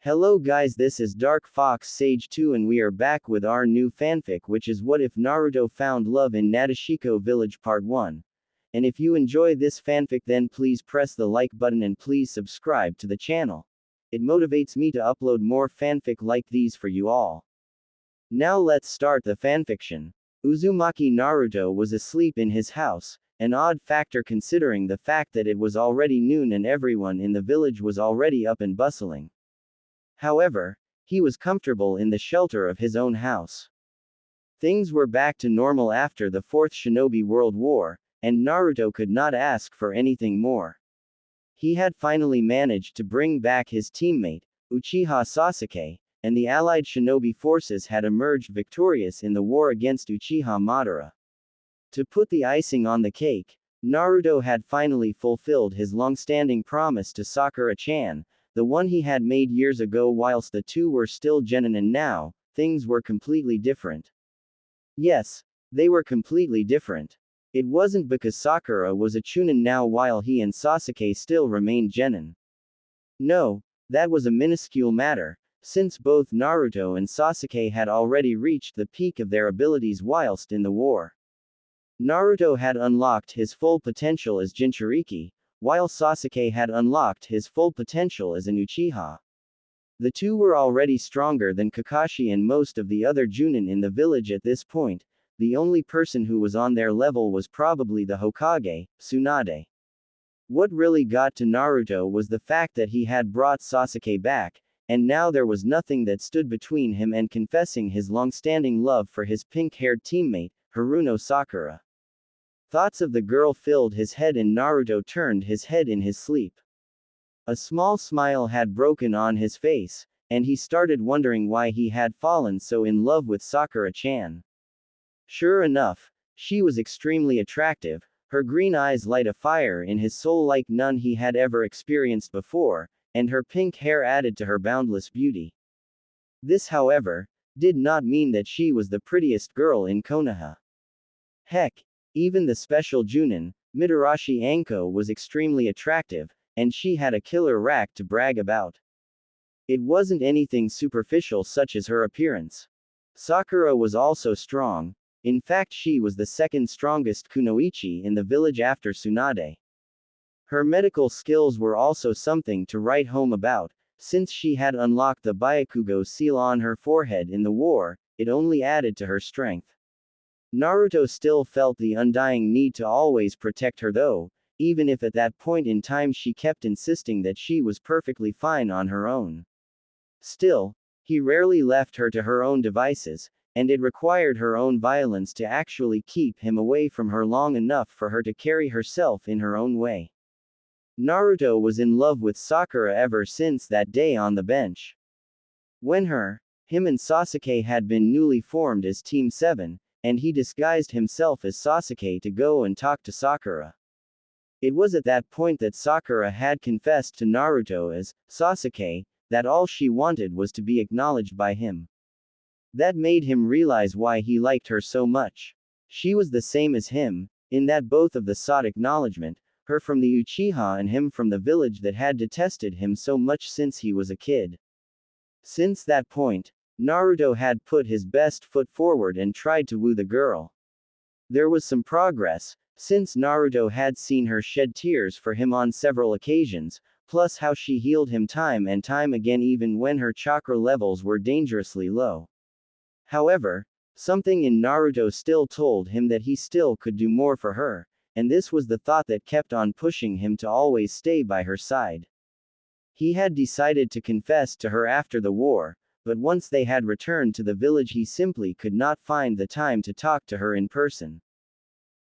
Hello guys, this is Dark Fox Sage 2 and we are back with our new fanfic, which is What If Naruto Found Love in Nadeshiko Village Part 1. And if you enjoy this fanfic, then please press the like button and please subscribe to the channel. It motivates me to upload more fanfic like these for you all. Now let's start the fanfiction. Uzumaki Naruto was asleep in his house, an odd factor considering the fact that it was already noon and everyone in the village was already up and bustling. However, he was comfortable in the shelter of his own house. Things were back to normal after the Fourth Shinobi World War, and Naruto could not ask for anything more. He had finally managed to bring back his teammate, Uchiha Sasuke, and the allied shinobi forces had emerged victorious in the war against Uchiha Madara. To put the icing on the cake, Naruto had finally fulfilled his long-standing promise to Sakura-chan, the one he had made years ago whilst the two were still genin, and now, things were completely different. Yes, they were completely different. It wasn't because Sakura was a chunin now while he and Sasuke still remained genin. No, that was a minuscule matter, since both Naruto and Sasuke had already reached the peak of their abilities whilst in the war. Naruto had unlocked his full potential as Jinchuriki, while Sasuke had unlocked his full potential as an Uchiha. The two were already stronger than Kakashi and most of the other Junin in the village at this point. The only person who was on their level was probably the Hokage, Tsunade. What really got to Naruto was the fact that he had brought Sasuke back, and now there was nothing that stood between him and confessing his long-standing love for his pink-haired teammate, Haruno Sakura. Thoughts of the girl filled his head and Naruto turned his head in his sleep. A small smile had broken on his face, and he started wondering why he had fallen so in love with Sakura-chan. Sure enough, she was extremely attractive, her green eyes light a fire in his soul like none he had ever experienced before, and her pink hair added to her boundless beauty. This, however, did not mean that she was the prettiest girl in Konoha. Heck, even the special Junin, Mitarashi Anko, was extremely attractive, and she had a killer rack to brag about. It wasn't anything superficial such as her appearance. Sakura was also strong. In fact, she was the second strongest kunoichi in the village after Tsunade. Her medical skills were also something to write home about, since she had unlocked the Byakugo seal on her forehead in the war. It only added to her strength. Naruto still felt the undying need to always protect her though, even if at that point in time she kept insisting that she was perfectly fine on her own. Still, he rarely left her to her own devices, and it required her own violence to actually keep him away from her long enough for her to carry herself in her own way. Naruto was in love with Sakura ever since that day on the bench. When him and Sasuke had been newly formed as Team 7, and he disguised himself as Sasuke to go and talk to Sakura. It was at that point that Sakura had confessed to Naruto as Sasuke, that all she wanted was to be acknowledged by him. That made him realize why he liked her so much. She was the same as him, in that both of them sought acknowledgement, her from the Uchiha and him from the village that had detested him so much since he was a kid. Since that point, Naruto had put his best foot forward and tried to woo the girl. There was some progress, since Naruto had seen her shed tears for him on several occasions, plus how she healed him time and time again even when her chakra levels were dangerously low. However, something in Naruto still told him that he still could do more for her, and this was the thought that kept on pushing him to always stay by her side. He had decided to confess to her after the war, but once they had returned to the village he simply could not find the time to talk to her in person.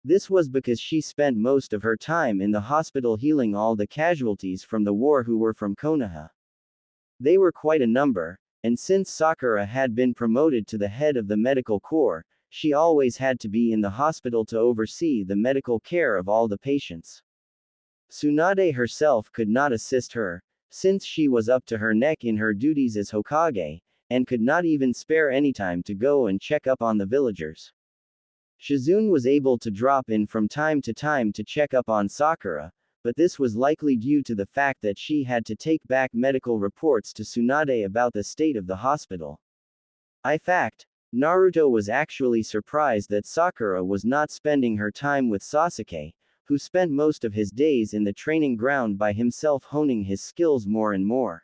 This was because she spent most of her time in the hospital healing all the casualties from the war who were from Konoha. They were quite a number, and since Sakura had been promoted to the head of the medical corps, she always had to be in the hospital to oversee the medical care of all the patients. Tsunade herself could not assist her, since she was up to her neck in her duties as Hokage, and could not even spare any time to go and check up on the villagers. Shizune was able to drop in from time to time to check up on Sakura, but this was likely due to the fact that she had to take back medical reports to Tsunade about the state of the hospital. Fact, Naruto was actually surprised that Sakura was not spending her time with Sasuke, who spent most of his days in the training ground by himself honing his skills more and more.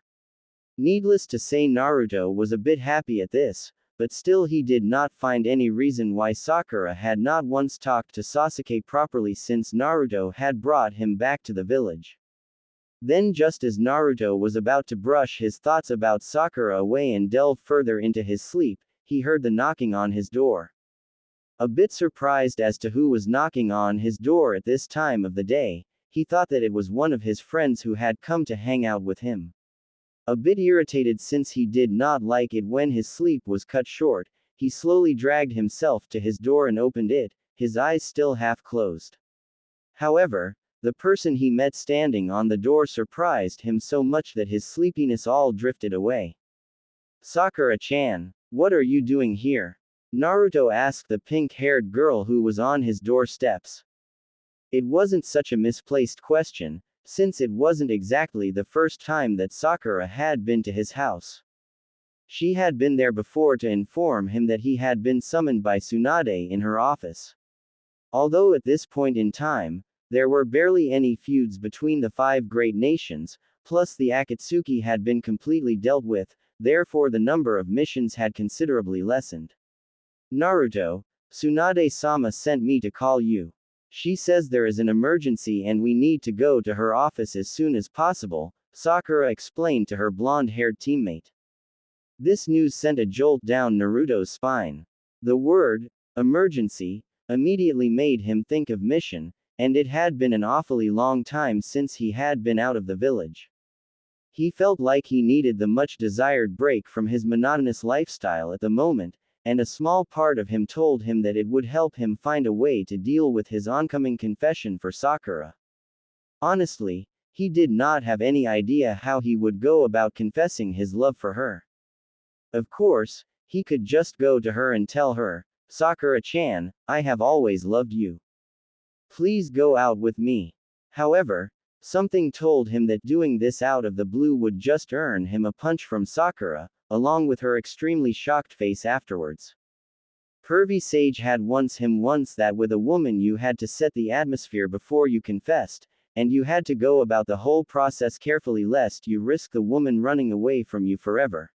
Needless to say, Naruto was a bit happy at this, but still he did not find any reason why Sakura had not once talked to Sasuke properly since Naruto had brought him back to the village. Then just as Naruto was about to brush his thoughts about Sakura away and delve further into his sleep, he heard the knocking on his door. A bit surprised as to who was knocking on his door at this time of the day, he thought that it was one of his friends who had come to hang out with him. A bit irritated since he did not like it when his sleep was cut short, he slowly dragged himself to his door and opened it, his eyes still half closed. However, the person he met standing on the door surprised him so much that his sleepiness all drifted away. "Sakura-chan, what are you doing here?" Naruto asked the pink-haired girl who was on his doorsteps. It wasn't such a misplaced question, since it wasn't exactly the first time that Sakura had been to his house. She had been there before to inform him that he had been summoned by Tsunade in her office. Although at this point in time, there were barely any feuds between the 5 great nations, plus the Akatsuki had been completely dealt with, therefore the number of missions had considerably lessened. "Naruto, Tsunade-sama sent me to call you. She says there is an emergency and we need to go to her office as soon as possible," Sakura explained to her blonde-haired teammate. This news sent a jolt down Naruto's spine. The word, emergency, immediately made him think of mission, and it had been an awfully long time since he had been out of the village. He felt like he needed the much-desired break from his monotonous lifestyle at the moment, and a small part of him told him that it would help him find a way to deal with his oncoming confession for Sakura. Honestly, he did not have any idea how he would go about confessing his love for her. Of course, he could just go to her and tell her, "Sakura-chan, I have always loved you. Please go out with me." However, something told him that doing this out of the blue would just earn him a punch from Sakura, along with her extremely shocked face afterwards. Pervy Sage had once that with a woman you had to set the atmosphere before you confessed, and you had to go about the whole process carefully lest you risk the woman running away from you forever.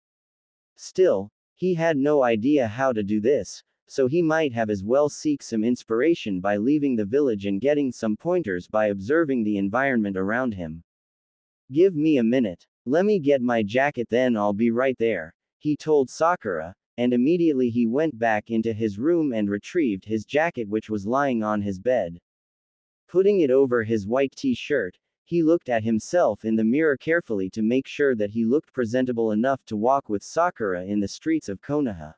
Still, he had no idea how to do this, so he might have as well seek some inspiration by leaving the village and getting some pointers by observing the environment around him. "Give me a minute. Let me get my jacket, then I'll be right there," he told Sakura, and immediately he went back into his room and retrieved his jacket, which was lying on his bed. Putting it over his white t-shirt, he looked at himself in the mirror carefully to make sure that he looked presentable enough to walk with Sakura in the streets of Konoha.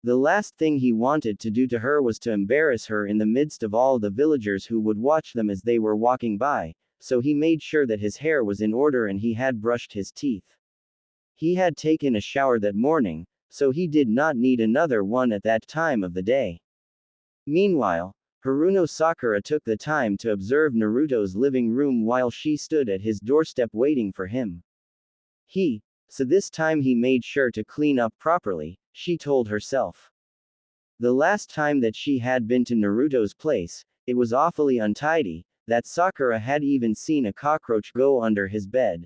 The last thing he wanted to do to her was to embarrass her in the midst of all the villagers who would watch them as they were walking by, so he made sure that his hair was in order and he had brushed his teeth. He had taken a shower that morning, so he did not need another one at that time of the day. Meanwhile, Haruno Sakura took the time to observe Naruto's living room while she stood at his doorstep waiting for him. So this time he made sure to clean up properly, she told herself. The last time that she had been to Naruto's place, it was awfully untidy, that Sakura had even seen a cockroach go under his bed.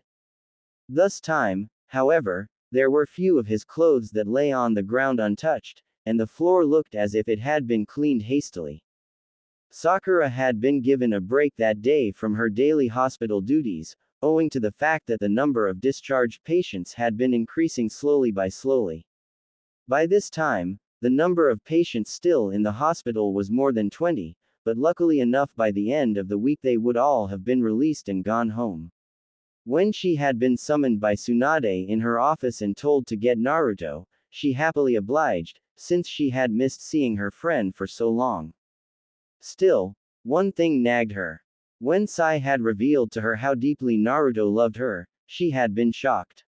This time, however, there were few of his clothes that lay on the ground untouched, and the floor looked as if it had been cleaned hastily. Sakura had been given a break that day from her daily hospital duties, owing to the fact that the number of discharged patients had been increasing slowly by slowly. By this time, the number of patients still in the hospital was more than 20, but luckily enough by the end of the week they would all have been released and gone home. When she had been summoned by Tsunade in her office and told to get Naruto, she happily obliged, since she had missed seeing her friend for so long. Still, one thing nagged her. When Sai had revealed to her how deeply Naruto loved her, she had been shocked.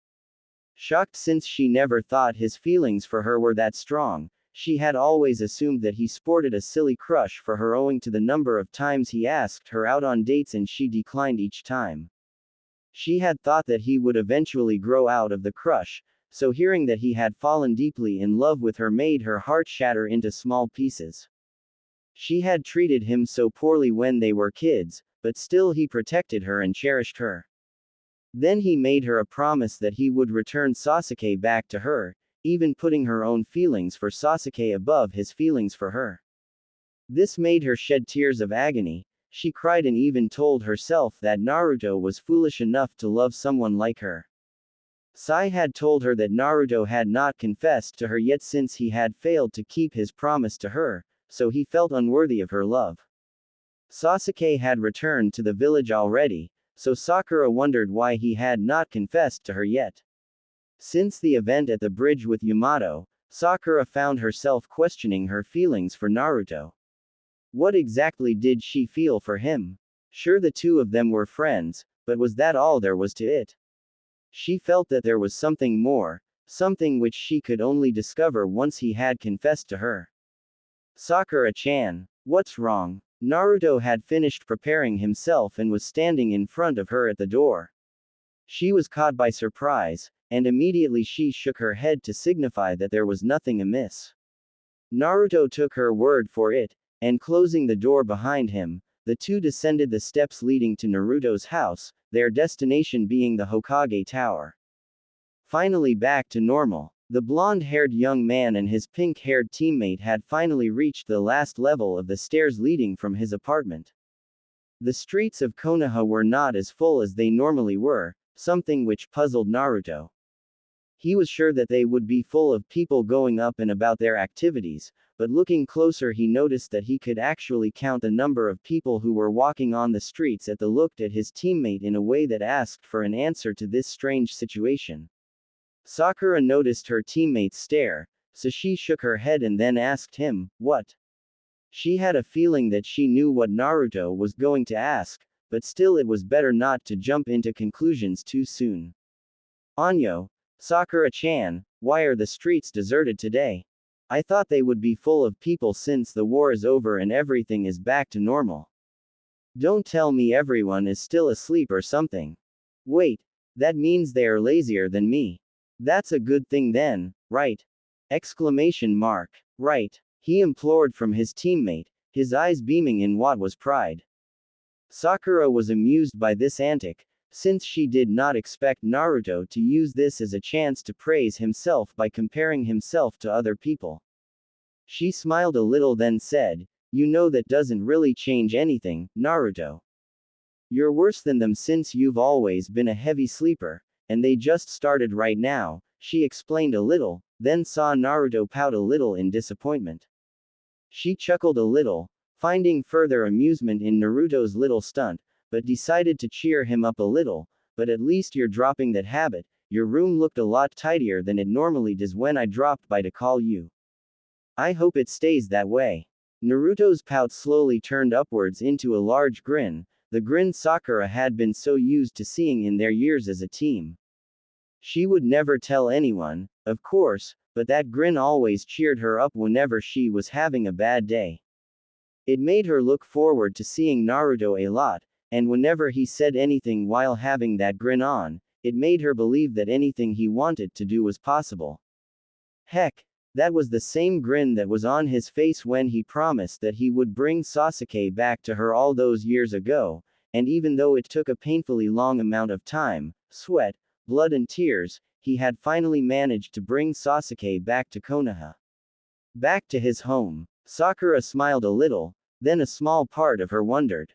Shocked since she never thought his feelings for her were that strong, She had always assumed that he sported a silly crush for her owing to the number of times he asked her out on dates and she declined each time. She had thought that he would eventually grow out of the crush, so hearing that he had fallen deeply in love with her made her heart shatter into small pieces. She had treated him so poorly when they were kids, but still he protected her and cherished her. Then he made her a promise that he would return Sasuke back to her, even putting her own feelings for Sasuke above his feelings for her. This made her shed tears of agony. She cried and even told herself that Naruto was foolish enough to love someone like her. Sai had told her that Naruto had not confessed to her yet since he had failed to keep his promise to her, so he felt unworthy of her love. Sasuke had returned to the village already, so Sakura wondered why he had not confessed to her yet. Since the event at the bridge with Yamato, Sakura found herself questioning her feelings for Naruto. What exactly did she feel for him? Sure, the two of them were friends, but was that all there was to it? She felt that there was something more, something which she could only discover once he had confessed to her. Sakura-chan, what's wrong? Naruto had finished preparing himself and was standing in front of her at the door. She was caught by surprise, and immediately she shook her head to signify that there was nothing amiss. Naruto took her word for it, and closing the door behind him, the two descended the steps leading to Naruto's house, their destination being the Hokage Tower. Finally back to normal. The blonde-haired young man and his pink-haired teammate had finally reached the last level of the stairs leading from his apartment. The streets of Konoha were not as full as they normally were, something which puzzled Naruto. He was sure that they would be full of people going up and about their activities, but looking closer he noticed that he could actually count the number of people who were walking on the streets at the looked at his teammate in a way that asked for an answer to this strange situation. Sakura noticed her teammate's stare, so she shook her head and then asked him, what? She had a feeling that she knew what Naruto was going to ask, but still it was better not to jump into conclusions too soon. Anyo, Sakura-chan, why are the streets deserted today? I thought they would be full of people since the war is over and everything is back to normal. Don't tell me everyone is still asleep or something. Wait, that means they are lazier than me. That's a good thing then, right? Exclamation mark. Right. He implored from his teammate, his eyes beaming in what was pride. Sakura was amused by this antic, since she did not expect Naruto to use this as a chance to praise himself by comparing himself to other people. She smiled a little then said, you know that doesn't really change anything, Naruto. You're worse than them since you've always been a heavy sleeper. And they just started right now, she explained a little, then saw Naruto pout a little in disappointment. She chuckled a little, finding further amusement in Naruto's little stunt, but decided to cheer him up a little, but at least you're dropping that habit, your room looked a lot tidier than it normally does when I dropped by to call you. I hope it stays that way. Naruto's pout slowly turned upwards into a large grin, the grin Sakura had been so used to seeing in their years as a team. She would never tell anyone, of course, but that grin always cheered her up whenever she was having a bad day. It made her look forward to seeing Naruto a lot, and whenever he said anything while having that grin on, it made her believe that anything he wanted to do was possible. Heck, that was the same grin that was on his face when he promised that he would bring Sasuke back to her all those years ago, and even though it took a painfully long amount of time, sweat, blood and tears, he had finally managed to bring Sasuke back to Konoha. Back to his home. Sakura smiled a little, then a small part of her wondered.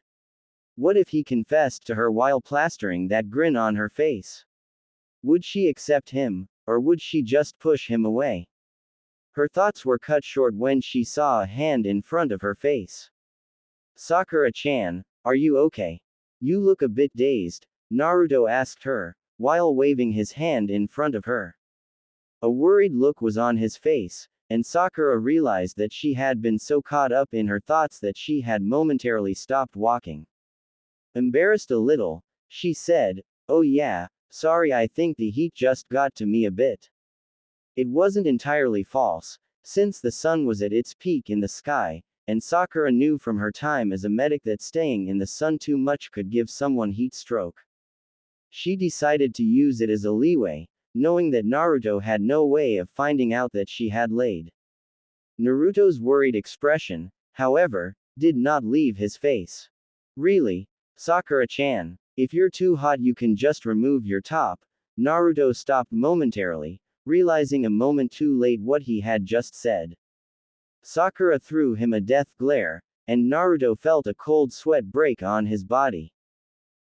What if he confessed to her while plastering that grin on her face? Would she accept him, or would she just push him away? Her thoughts were cut short when she saw a hand in front of her face. Sakura-chan, are you okay? You look a bit dazed, Naruto asked her, while waving his hand in front of her. A worried look was on his face, and Sakura realized that she had been so caught up in her thoughts that she had momentarily stopped walking. Embarrassed a little, she said, oh yeah, sorry, I think the heat just got to me a bit. It wasn't entirely false, since the sun was at its peak in the sky, and Sakura knew from her time as a medic that staying in the sun too much could give someone heat stroke. She decided to use it as a leeway, knowing that Naruto had no way of finding out that she had laid. Naruto's worried expression, however, did not leave his face. Really? Sakura-chan, if you're too hot you can just remove your top. Naruto stopped momentarily, realizing a moment too late what he had just said. Sakura threw him a death glare, and Naruto felt a cold sweat break on his body.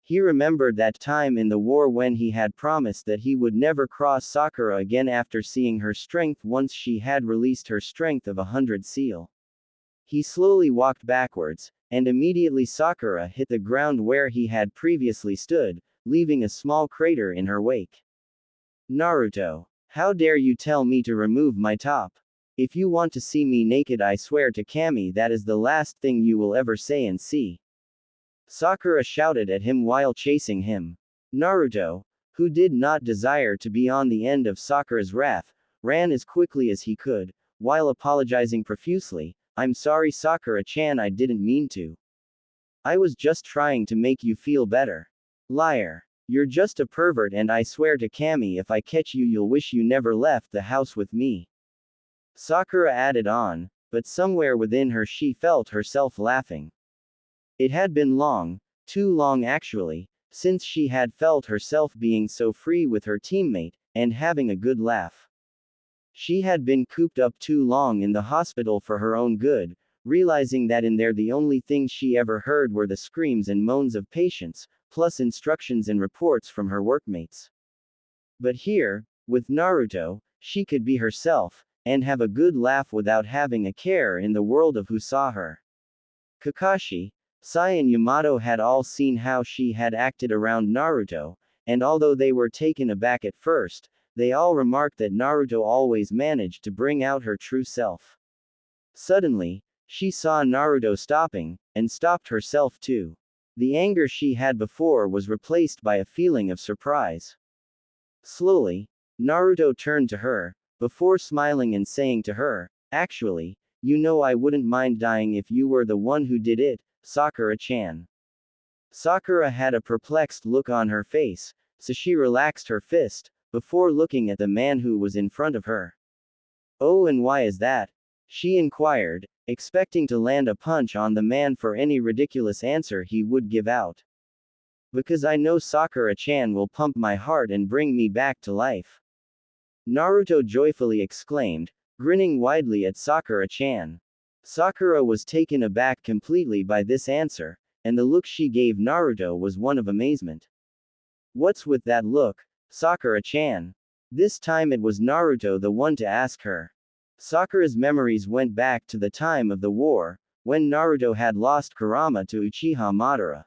He remembered that time in the war when he had promised that he would never cross Sakura again after seeing her strength once she had released her strength of 100 seal. He slowly walked backwards, and immediately Sakura hit the ground where he had previously stood, leaving a small crater in her wake. Naruto, how dare you tell me to remove my top? If you want to see me naked I swear to Kami that is the last thing you will ever say and see. Sakura shouted at him while chasing him. Naruto, who did not desire to be on the end of Sakura's wrath, ran as quickly as he could, while apologizing profusely. I'm sorry Sakura-chan, I didn't mean to. I was just trying to make you feel better. Liar. You're just a pervert and I swear to Kami if I catch you you'll wish you never left the house with me. Sakura added on, but somewhere within her she felt herself laughing. It had been long, too long actually, since she had felt herself being so free with her teammate, and having a good laugh. She had been cooped up too long in the hospital for her own good, realizing that in there the only things she ever heard were the screams and moans of patients, plus instructions and reports from her workmates. But here, with Naruto, she could be herself, and have a good laugh without having a care in the world of who saw her. Kakashi, Sai and Yamato had all seen how she had acted around Naruto, and although they were taken aback at first, they all remarked that Naruto always managed to bring out her true self. Suddenly, she saw Naruto stopping, and stopped herself too. The anger she had before was replaced by a feeling of surprise. Slowly, Naruto turned to her, before smiling and saying to her, actually, you know I wouldn't mind dying if you were the one who did it, Sakura-chan. Sakura had a perplexed look on her face, so she relaxed her fist, before looking at the man who was in front of her. Oh, and why is that? She inquired, expecting to land a punch on the man for any ridiculous answer he would give out. Because I know Sakura-chan will pump my heart and bring me back to life. Naruto joyfully exclaimed, grinning widely at Sakura-chan. Sakura was taken aback completely by this answer, and the look she gave Naruto was one of amazement. What's with that look, Sakura-chan? This time it was Naruto the one to ask her. Sakura's memories went back to the time of the war, when Naruto had lost Kurama to Uchiha Madara.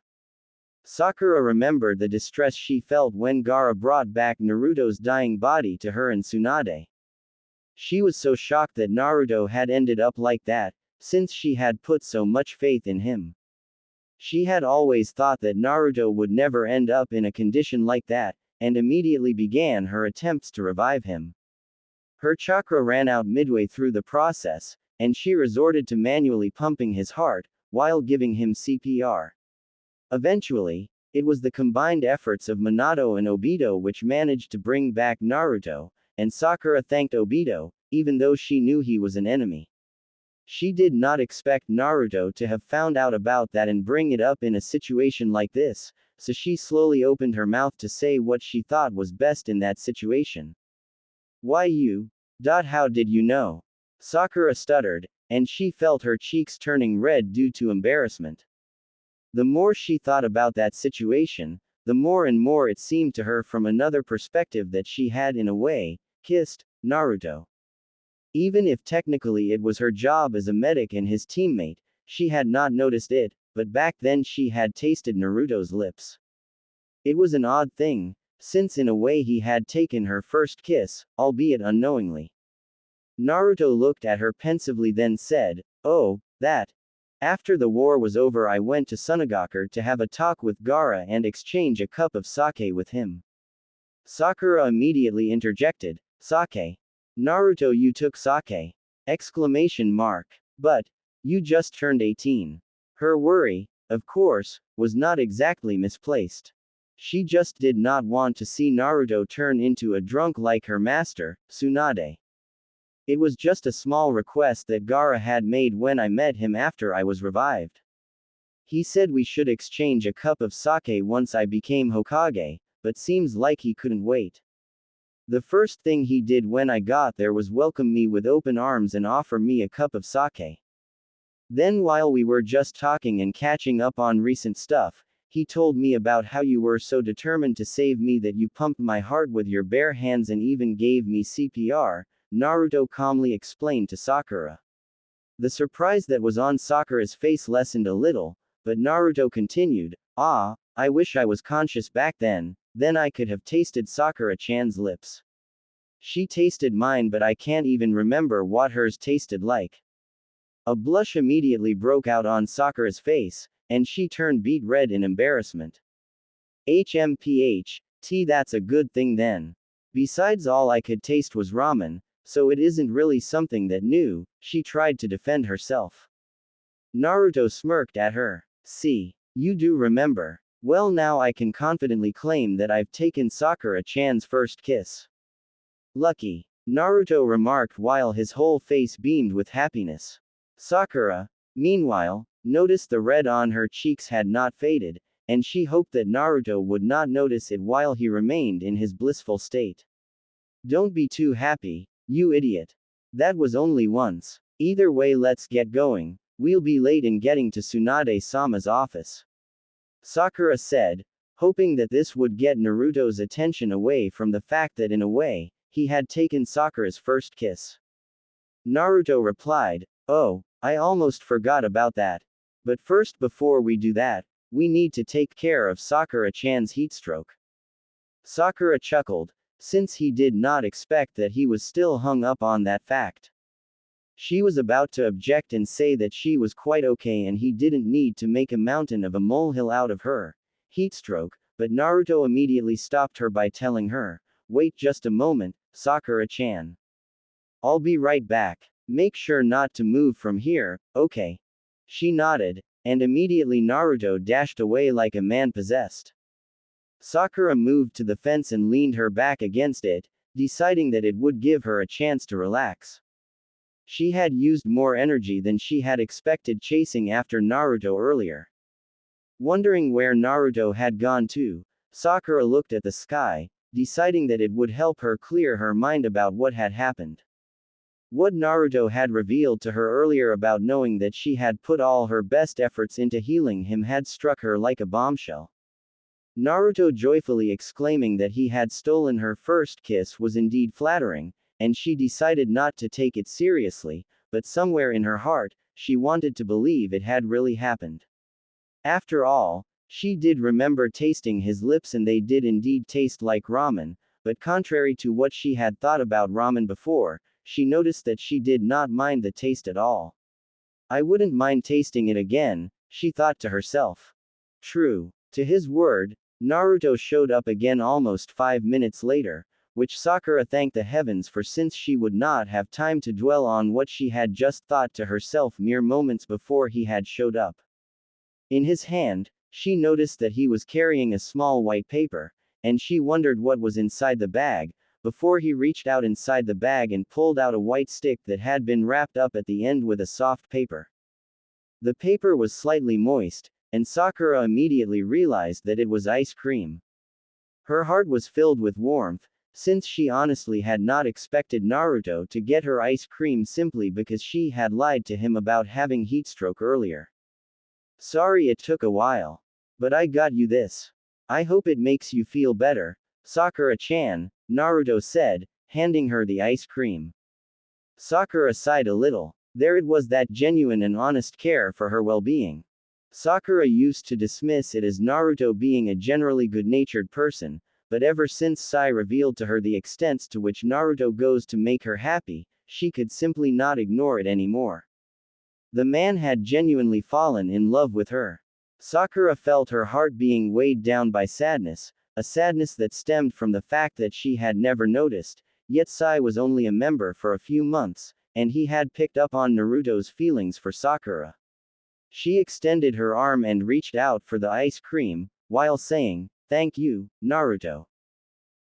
Sakura remembered the distress she felt when Gaara brought back Naruto's dying body to her and Tsunade. She was so shocked that Naruto had ended up like that, since she had put so much faith in him. She had always thought that Naruto would never end up in a condition like that, and immediately began her attempts to revive him. Her chakra ran out midway through the process, and she resorted to manually pumping his heart, while giving him CPR. Eventually, it was the combined efforts of Minato and Obito which managed to bring back Naruto, and Sakura thanked Obito, even though she knew he was an enemy. She did not expect Naruto to have found out about that and bring it up in a situation like this, so she slowly opened her mouth to say what she thought was best in that situation. Why you? How did you know? Sakura stuttered, and she felt her cheeks turning red due to embarrassment. The more she thought about that situation, the more and more it seemed to her from another perspective that she had in a way, kissed Naruto. Even if technically it was her job as a medic and his teammate, she had not noticed it, but back then she had tasted Naruto's lips. It was an odd thing, since in a way he had taken her first kiss, albeit unknowingly. Naruto looked at her pensively then said, "Oh, that. After the war was over I went to Sunagaku to have a talk with Gaara and exchange a cup of sake with him." Sakura immediately interjected, "Sake? Naruto, you took sake? Exclamation mark. But, you just turned 18. Her worry, of course, was not exactly misplaced. She just did not want to see Naruto turn into a drunk like her master, Tsunade. It was just a small request that Gaara had made when I met him after I was revived. He said we should exchange a cup of sake once I became Hokage, but seems like he couldn't wait. The first thing he did when I got there was welcome me with open arms and offer me a cup of sake. Then while we were just talking and catching up on recent stuff, he told me about how you were so determined to save me that you pumped my heart with your bare hands and even gave me CPR, Naruto calmly explained to Sakura. The surprise that was on Sakura's face lessened a little, but Naruto continued, I wish I was conscious back then I could have tasted Sakura-chan's lips. She tasted mine but I can't even remember what hers tasted like. A blush immediately broke out on Sakura's face, and she turned beet red in embarrassment. HMPH, that's a good thing then. Besides all I could taste was ramen, so it isn't really something that new, she tried to defend herself. Naruto smirked at her. See, you do remember. Well now I can confidently claim that I've taken Sakura-chan's first kiss. Lucky, Naruto remarked while his whole face beamed with happiness. Sakura, meanwhile, noticed the red on her cheeks had not faded, and she hoped that Naruto would not notice it while he remained in his blissful state. Don't be too happy, you idiot. That was only once. Either way, let's get going, we'll be late in getting to Tsunade-sama's office. Sakura said, hoping that this would get Naruto's attention away from the fact that in a way, he had taken Sakura's first kiss. Naruto replied, oh, I almost forgot about that. But first before we do that, we need to take care of Sakura-chan's heatstroke. Sakura chuckled, since he did not expect that he was still hung up on that fact. She was about to object and say that she was quite okay and he didn't need to make a mountain of a molehill out of her heatstroke, but Naruto immediately stopped her by telling her, wait just a moment, Sakura-chan. I'll be right back. Make sure not to move from here, okay? She nodded, and immediately Naruto dashed away like a man possessed. Sakura moved to the fence and leaned her back against it, deciding that it would give her a chance to relax. She had used more energy than she had expected chasing after Naruto earlier. Wondering where Naruto had gone to, Sakura looked at the sky, deciding that it would help her clear her mind about what had happened. What Naruto had revealed to her earlier about knowing that she had put all her best efforts into healing him had struck her like a bombshell. Naruto joyfully exclaiming that he had stolen her first kiss was indeed flattering, and she decided not to take it seriously, but somewhere in her heart, she wanted to believe it had really happened. After all, she did remember tasting his lips and they did indeed taste like ramen, but contrary to what she had thought about ramen before, she noticed that she did not mind the taste at all. I wouldn't mind tasting it again, she thought to herself. True. To his word, Naruto showed up again almost 5 minutes later, which Sakura thanked the heavens for since she would not have time to dwell on what she had just thought to herself mere moments before he had showed up. In his hand, she noticed that he was carrying a small white paper, and she wondered what was inside the bag, before he reached out inside the bag and pulled out a white stick that had been wrapped up at the end with a soft paper. The paper was slightly moist, and Sakura immediately realized that it was ice cream. Her heart was filled with warmth, since she honestly had not expected Naruto to get her ice cream simply because she had lied to him about having heatstroke earlier. Sorry it took a while. But I got you this. I hope it makes you feel better, Sakura-chan, Naruto said, handing her the ice cream. Sakura sighed a little. There it was, that genuine and honest care for her well-being. Sakura used to dismiss it as Naruto being a generally good-natured person, but ever since Sai revealed to her the extents to which Naruto goes to make her happy, she could simply not ignore it anymore. The man had genuinely fallen in love with her. Sakura felt her heart being weighed down by sadness, a sadness that stemmed from the fact that she had never noticed, yet Sai was only a member for a few months, and he had picked up on Naruto's feelings for Sakura. She extended her arm and reached out for the ice cream, while saying, "Thank you, Naruto."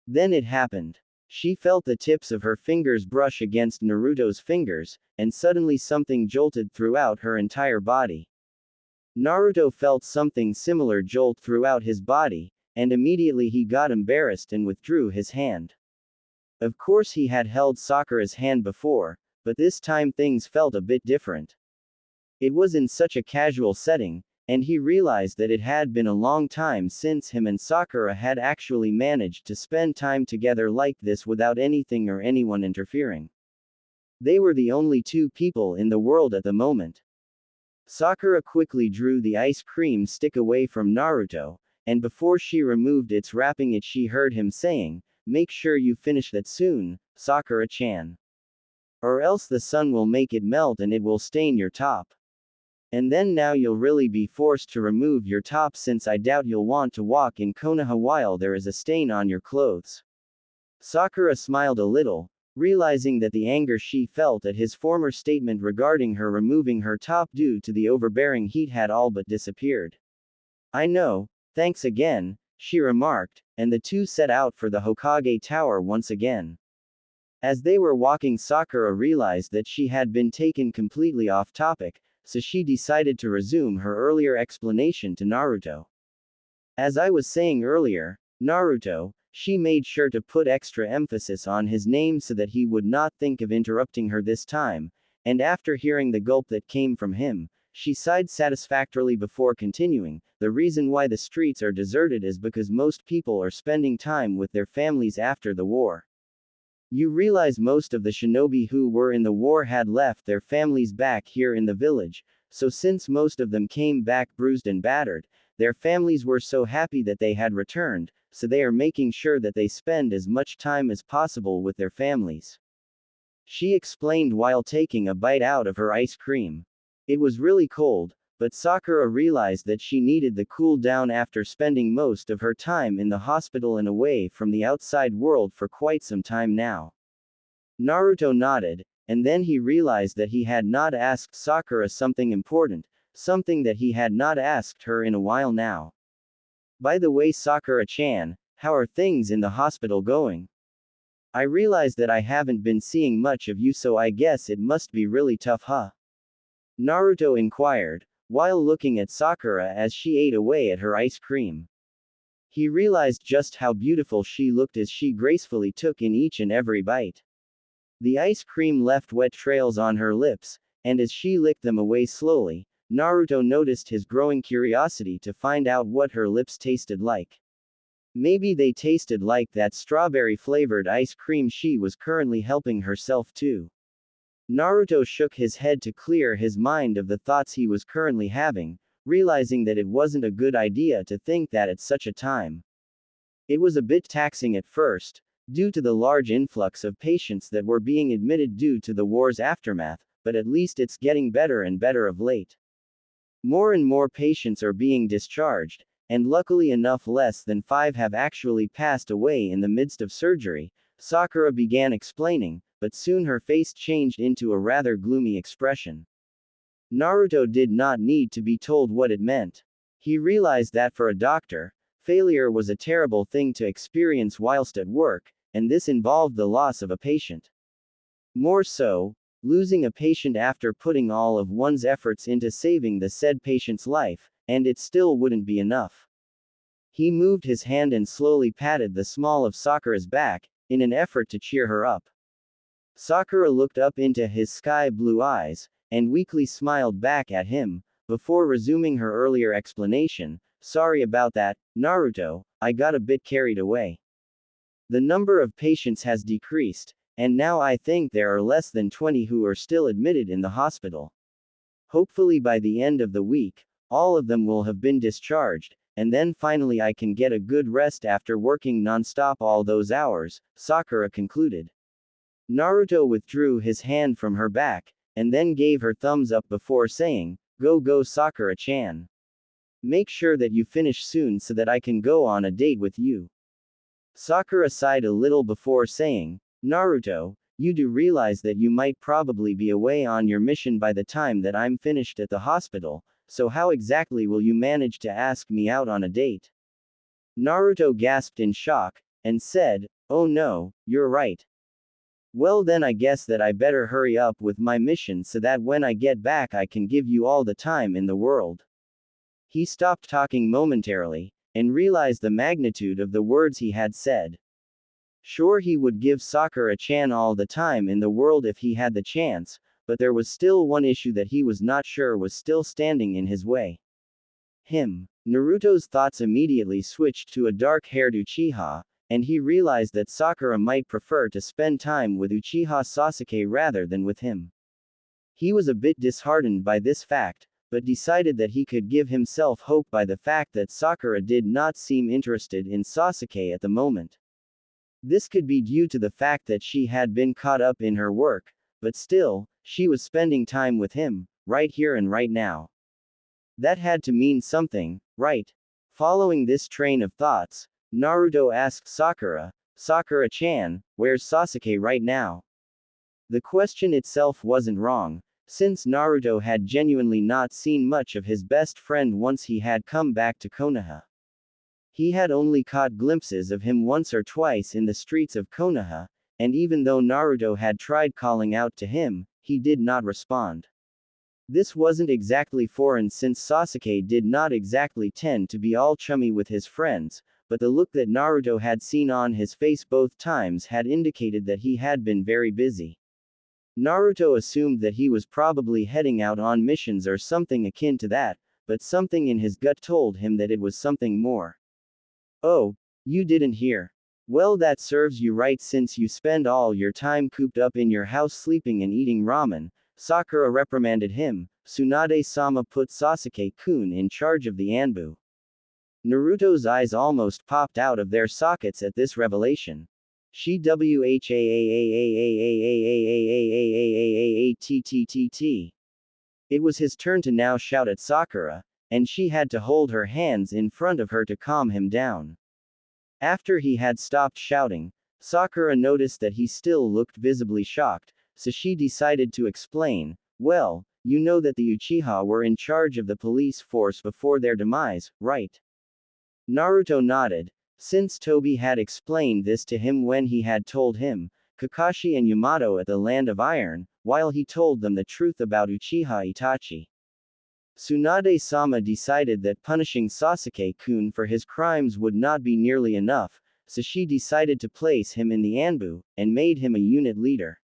Then it happened. She felt the tips of her fingers brush against Naruto's fingers, and suddenly something jolted throughout her entire body. Naruto felt something similar jolt throughout his body, and immediately he got embarrassed and withdrew his hand. Of course he had held Sakura's hand before, but this time things felt a bit different. It was in such a casual setting, and he realized that it had been a long time since him and Sakura had actually managed to spend time together like this without anything or anyone interfering. They were the only two people in the world at the moment. Sakura quickly drew the ice cream stick away from Naruto, and before she removed its wrapping she heard him saying, "Make sure you finish that soon, Sakura-chan. Or else the sun will make it melt and it will stain your top. And then now you'll really be forced to remove your top since I doubt you'll want to walk in Konoha while there is a stain on your clothes." Sakura smiled a little, realizing that the anger she felt at his former statement regarding her removing her top due to the overbearing heat had all but disappeared. "I know, thanks again," she remarked, and the two set out for the Hokage Tower once again. As they were walking, Sakura realized that she had been taken completely off topic, so she decided to resume her earlier explanation to Naruto. As I was saying earlier, Naruto, she made sure to put extra emphasis on his name so that he would not think of interrupting her this time, and after hearing the gulp that came from him, she sighed satisfactorily before continuing. "The reason why the streets are deserted is because most people are spending time with their families after the war. You realize most of the shinobi who were in the war had left their families back here in the village, so since most of them came back bruised and battered, their families were so happy that they had returned, so they are making sure that they spend as much time as possible with their families," she explained while taking a bite out of her ice cream. It was really cold, but Sakura realized that she needed the cool down after spending most of her time in the hospital and away from the outside world for quite some time now. Naruto nodded, and then he realized that he had not asked Sakura something important, something that he had not asked her in a while now. "By the way, Sakura-chan, how are things in the hospital going? I realize that I haven't been seeing much of you, so I guess it must be really tough, huh?" Naruto inquired, while looking at Sakura as she ate away at her ice cream. He realized just how beautiful she looked as she gracefully took in each and every bite. The ice cream left wet trails on her lips, and as she licked them away slowly, Naruto noticed his growing curiosity to find out what her lips tasted like. Maybe they tasted like that strawberry-flavored ice cream she was currently helping herself to. Naruto shook his head to clear his mind of the thoughts he was currently having, realizing that it wasn't a good idea to think that at such a time. It was a bit taxing at first, due to the large influx of patients that were being admitted due to the war's aftermath, but at least it's getting better and better of late. More and more patients are being discharged, and luckily enough less than 5 have actually passed away in the midst of surgery, Sakura began explaining, but soon her face changed into a rather gloomy expression. Naruto did not need to be told what it meant. He realized that for a doctor, failure was a terrible thing to experience whilst at work, and this involved the loss of a patient. More so, losing a patient after putting all of one's efforts into saving the said patient's life, and it still wouldn't be enough. He moved his hand and slowly patted the small of Sakura's back, in an effort to cheer her up. Sakura looked up into his sky-blue eyes, and weakly smiled back at him, before resuming her earlier explanation. "Sorry about that, Naruto, I got a bit carried away. The number of patients has decreased, and now I think there are less than 20 who are still admitted in the hospital. Hopefully by the end of the week, all of them will have been discharged, and then finally I can get a good rest after working non-stop all those hours," Sakura concluded. Naruto withdrew his hand from her back, and then gave her thumbs up before saying, Go Sakura-chan. Make sure that you finish soon so that I can go on a date with you." Sakura sighed a little before saying, "Naruto, You do realize that you might probably be away on your mission by the time that I'm finished at the hospital, so how exactly will you manage to ask me out on a date? Naruto gasped in shock, and said, "Oh no, you're right. Well then I guess that I better hurry up with my mission so that when I get back I can give you all the time in the world." He stopped talking momentarily, and realized the magnitude of the words he had said. Sure, he would give Sakura-chan all the time in the world if he had the chance, but there was still one issue that he was not sure was still standing in his way. Naruto's thoughts immediately switched to a dark-haired Uchiha, and he realized that Sakura might prefer to spend time with Uchiha Sasuke rather than with him. He was a bit disheartened by this fact, but decided that he could give himself hope by the fact that Sakura did not seem interested in Sasuke at the moment. This could be due to the fact that she had been caught up in her work, but still, she was spending time with him, right here and right now. That had to mean something, right? Following this train of thoughts, Naruto asked Sakura, "Sakura-chan, where's Sasuke right now?" The question itself wasn't wrong, since Naruto had genuinely not seen much of his best friend once he had come back to Konoha. He had only caught glimpses of him once or twice in the streets of Konoha, and even though Naruto had tried calling out to him, he did not respond. This wasn't exactly foreign since Sasuke did not exactly tend to be all chummy with his friends, but the look that Naruto had seen on his face both times had indicated that he had been very busy. Naruto assumed that he was probably heading out on missions or something akin to that, but something in his gut told him that it was something more. "Oh, you didn't hear. Well, that serves you right since you spend all your time cooped up in your house sleeping and eating ramen," Sakura reprimanded him. "Tsunade-sama put Sasuke-kun in charge of the Anbu." Naruto's eyes almost popped out of their sockets at this revelation. It was his turn to now shout at Sakura, and she had to hold her hands in front of her to calm him down. After he had stopped shouting, Sakura noticed that he still looked visibly shocked, so she decided to explain, "Well, you know that the Uchiha were in charge of the police force before their demise, right?" Naruto nodded, since Tobi had explained this to him when he had told him, Kakashi and Yamato at the Land of Iron, while he told them the truth about Uchiha Itachi. Tsunade-sama decided that punishing Sasuke-kun for his crimes would not be nearly enough, so she decided to place him in the Anbu, and made him a unit leader.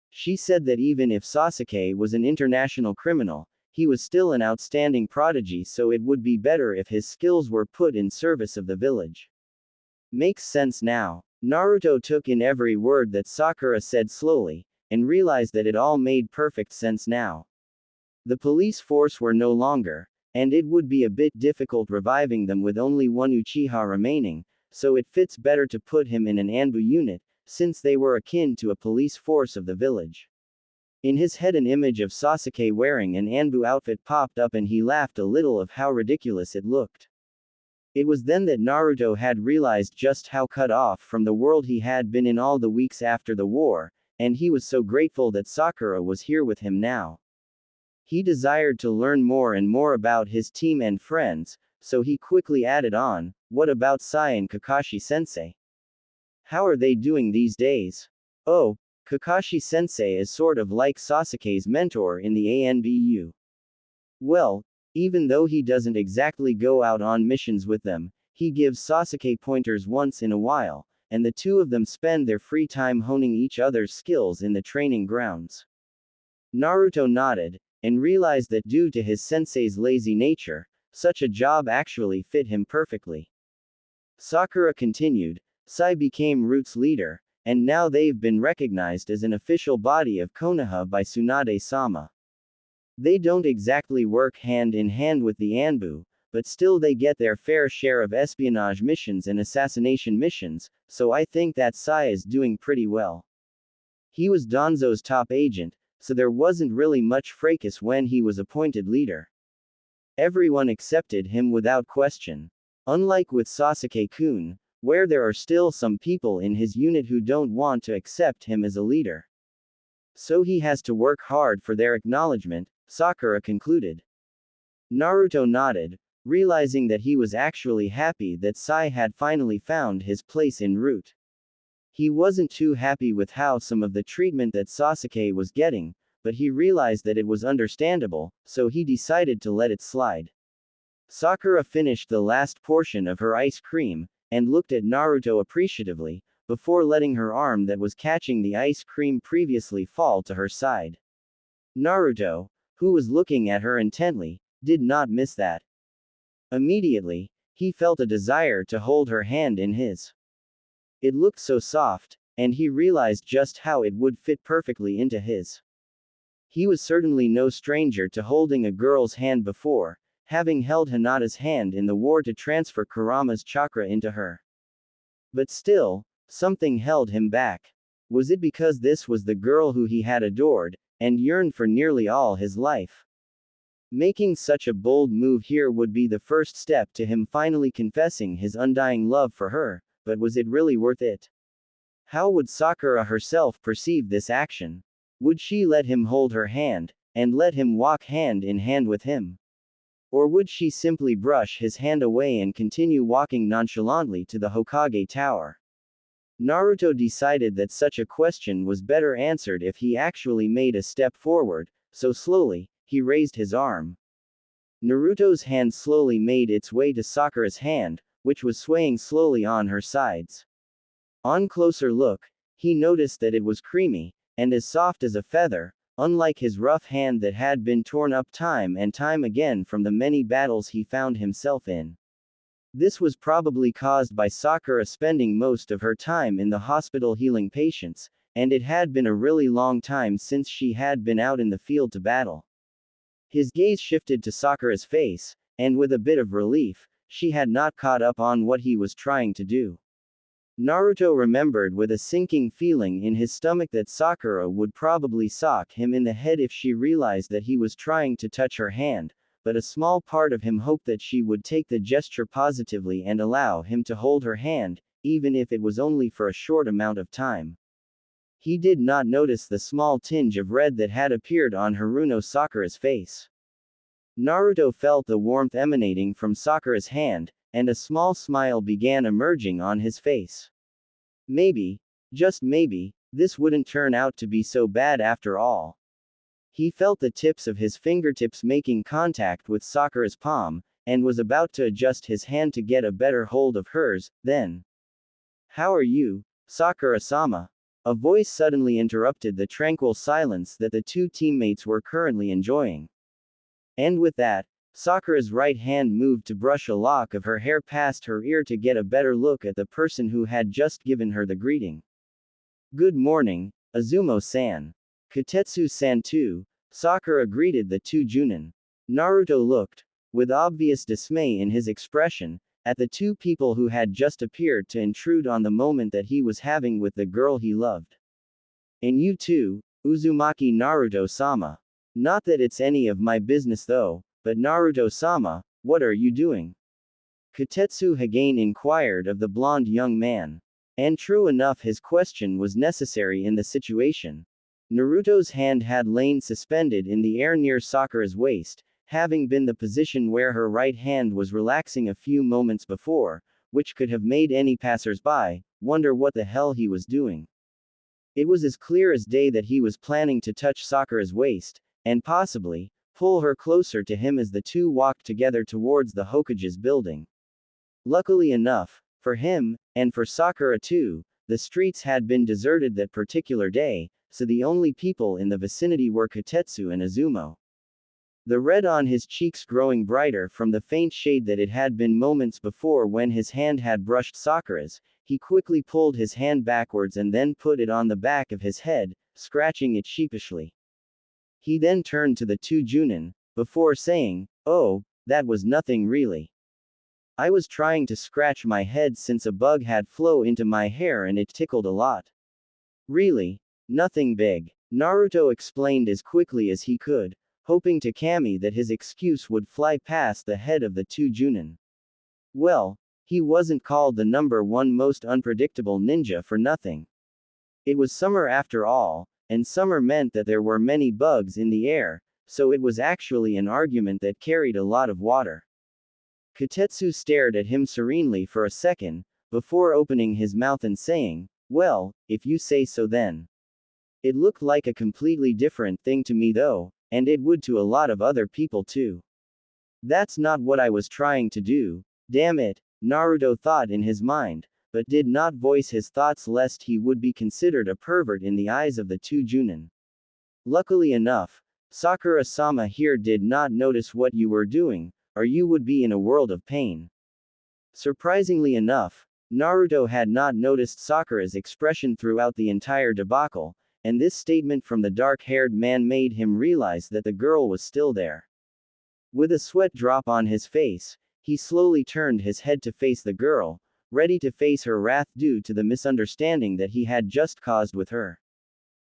She said that even if Sasuke was an international criminal, he was still an outstanding prodigy, so it would be better if his skills were put in service of the village. Makes sense now. Naruto took in every word that Sakura said slowly, and realized that it all made perfect sense now. The police force were no longer, and it would be a bit difficult reviving them with only one Uchiha remaining, so it fits better to put him in an Anbu unit, since they were akin to a police force of the village. In his head an image of Sasuke wearing an Anbu outfit popped up and he laughed a little of how ridiculous it looked. It was then that Naruto had realized just how cut off from the world he had been in all the weeks after the war, and he was so grateful that Sakura was here with him now. He desired to learn more and more about his team and friends, so he quickly added on, "What about Sai and Kakashi-sensei? How are they doing these days?" "Oh, Kakashi-sensei is sort of like Sasuke's mentor in the ANBU. Well, even though he doesn't exactly go out on missions with them, he gives Sasuke pointers once in a while, and the two of them spend their free time honing each other's skills in the training grounds." Naruto nodded, and realized that due to his sensei's lazy nature, such a job actually fit him perfectly. Sakura continued, "Sai became Root's leader, and now they've been recognized as an official body of Konoha by Tsunade-sama. They don't exactly work hand in hand with the Anbu, but still they get their fair share of espionage missions and assassination missions, so I think that Sai is doing pretty well. He was Danzo's top agent, so there wasn't really much fracas when he was appointed leader. Everyone accepted him without question. Unlike with Sasuke-kun, where there are still some people in his unit who don't want to accept him as a leader. So he has to work hard for their acknowledgement, Sakura concluded. Naruto nodded, realizing that he was actually happy that Sai had finally found his place en route. He wasn't too happy with how some of the treatment that Sasuke was getting, but he realized that it was understandable, so he decided to let it slide. Sakura finished the last portion of her ice cream, and looked at Naruto appreciatively, before letting her arm that was catching the ice cream previously fall to her side. Naruto, who was looking at her intently, did not miss that. Immediately, he felt a desire to hold her hand in his. It looked so soft, and he realized just how it would fit perfectly into his. He was certainly no stranger to holding a girl's hand before, having held Hinata's hand in the war to transfer Kurama's chakra into her. But still, something held him back. Was it because this was the girl who he had adored, and yearned for nearly all his life? Making such a bold move here would be the first step to him finally confessing his undying love for her, but was it really worth it? How would Sakura herself perceive this action? Would she let him hold her hand, and let him walk hand in hand with him? Or would she simply brush his hand away and continue walking nonchalantly to the Hokage Tower? Naruto decided that such a question was better answered if he actually made a step forward, so slowly, he raised his arm. Naruto's hand slowly made its way to Sakura's hand, which was swaying slowly on her sides. On closer look, he noticed that it was creamy, and as soft as a feather, unlike his rough hand that had been torn up time and time again from the many battles he found himself in. This was probably caused by Sakura spending most of her time in the hospital healing patients, and it had been a really long time since she had been out in the field to battle. His gaze shifted to Sakura's face, and with a bit of relief, she had not caught up on what he was trying to do. Naruto remembered with a sinking feeling in his stomach that Sakura would probably sock him in the head if she realized that he was trying to touch her hand, but a small part of him hoped that she would take the gesture positively and allow him to hold her hand, even if it was only for a short amount of time. He did not notice the small tinge of red that had appeared on Haruno Sakura's face. Naruto felt the warmth emanating from Sakura's hand, and a small smile began emerging on his face. Maybe, just maybe, this wouldn't turn out to be so bad after all. He felt the tips of his fingertips making contact with Sakura's palm, and was about to adjust his hand to get a better hold of hers, then. "How are you, Sakura-sama?" A voice suddenly interrupted the tranquil silence that the two teammates were currently enjoying. And with that, Sakura's right hand moved to brush a lock of her hair past her ear to get a better look at the person who had just given her the greeting. "Good morning, Azumo-san." Katetsu-san too, Sakura greeted the two Junin. Naruto looked, with obvious dismay in his expression, at the two people who had just appeared to intrude on the moment that he was having with the girl he loved. "And you too, Uzumaki Naruto-sama. Not that it's any of my business though, but Naruto-sama, what are you doing?" Katetsu Hagane inquired of the blonde young man. And true enough, his question was necessary in the situation. Naruto's hand had lain suspended in the air near Sakura's waist, having been the position where her right hand was relaxing a few moments before, which could have made any passersby wonder what the hell he was doing. It was as clear as day that he was planning to touch Sakura's waist, and possibly, pull her closer to him as the two walked together towards the Hokage's building. Luckily enough, for him, and for Sakura too, the streets had been deserted that particular day, so the only people in the vicinity were Katetsu and Izumo. The red on his cheeks growing brighter from the faint shade that it had been moments before when his hand had brushed Sakura's, he quickly pulled his hand backwards and then put it on the back of his head, scratching it sheepishly. He then turned to the two Junin, before saying, "Oh, that was nothing really. I was trying to scratch my head since a bug had flow into my hair and it tickled a lot. Really, nothing big." Naruto explained as quickly as he could, hoping to Kami that his excuse would fly past the head of the two Junin. "Well, He wasn't called the #1 most unpredictable ninja for nothing. It was summer after all, and summer meant that there were many bugs in the air, so it was actually an argument that carried a lot of water. Kotetsu stared at him serenely for a second, before opening his mouth and saying, "Well, if you say so then." It looked like a completely different thing to me though, and it would to a lot of other people too. That's not what I was trying to do, damn it, Naruto thought in his mind, but did not voice his thoughts lest he would be considered a pervert in the eyes of the two Junin. Luckily enough, Sakura-sama here did not notice what you were doing, or you would be in a world of pain. Surprisingly enough, Naruto had not noticed Sakura's expression throughout the entire debacle, and this statement from the dark-haired man made him realize that the girl was still there. With a sweat drop on his face, he slowly turned his head to face the girl, ready to face her wrath due to the misunderstanding that he had just caused with her.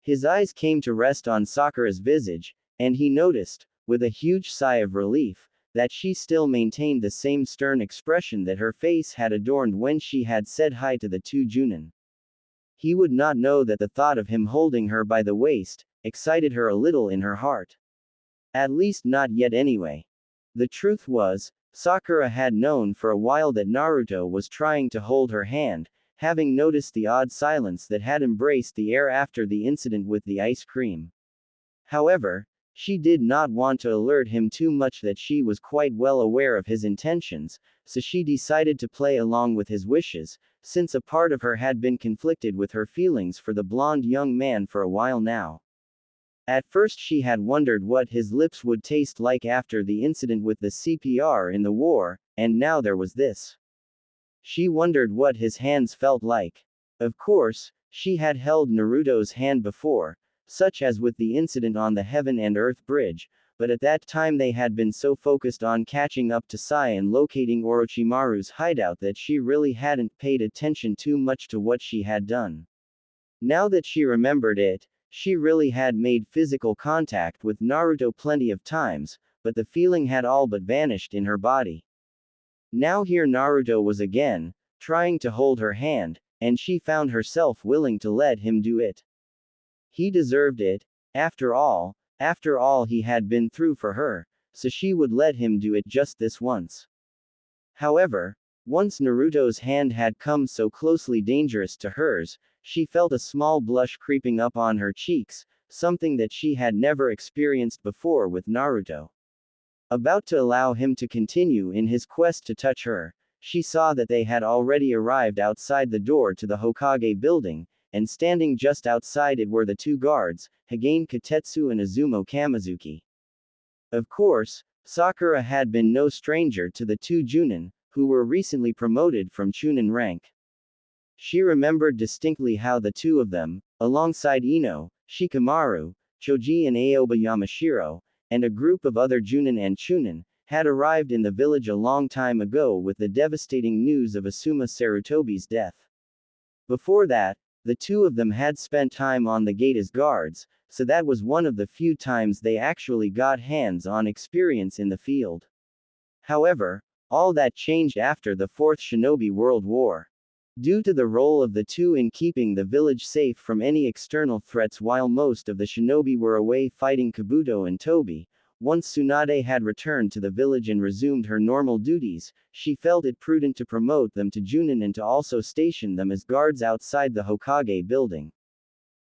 His eyes came to rest on Sakura's visage, and he noticed, with a huge sigh of relief, that she still maintained the same stern expression that her face had adorned when she had said hi to the two Junin. He would not know that the thought of him holding her by the waist excited her a little in her heart. At least not yet anyway. The truth was, Sakura had known for a while that Naruto was trying to hold her hand, having noticed the odd silence that had embraced the air after the incident with the ice cream. However, she did not want to alert him too much that she was quite well aware of his intentions, so she decided to play along with his wishes, since a part of her had been conflicted with her feelings for the blonde young man for a while now. At first she had wondered what his lips would taste like after the incident with the CPR in the war, and now there was this. She wondered what his hands felt like. Of course, she had held Naruto's hand before, such as with the incident on the Heaven and Earth Bridge, but at that time they had been so focused on catching up to Sai and locating Orochimaru's hideout that she really hadn't paid attention too much to what she had done. Now that she remembered it, she really had made physical contact with Naruto plenty of times, but the feeling had all but vanished in her body. Now here Naruto was again, trying to hold her hand, and she found herself willing to let him do it. He deserved it, after all he had been through for her, so she would let him do it just this once. However, once Naruto's hand had come so closely dangerous to hers, she felt a small blush creeping up on her cheeks, something that she had never experienced before with Naruto. About to allow him to continue in his quest to touch her, she saw that they had already arrived outside the door to the Hokage building, and standing just outside it were the two guards, Hagane Kotetsu and Izumo Kamizuki. Of course, Sakura had been no stranger to the two Junin, who were recently promoted from Chunin rank. She remembered distinctly how the two of them, alongside Ino, Shikamaru, Choji and Aoba Yamashiro, and a group of other Junin and Chunin, had arrived in the village a long time ago with the devastating news of Asuma Sarutobi's death. Before that, the two of them had spent time on the gate as guards, so that was one of the few times they actually got hands-on experience in the field. However, all that changed after the Fourth Shinobi World War. Due to the role of the two in keeping the village safe from any external threats while most of the shinobi were away fighting Kabuto and Tobi, once Tsunade had returned to the village and resumed her normal duties, she felt it prudent to promote them to Junin and to also station them as guards outside the Hokage building.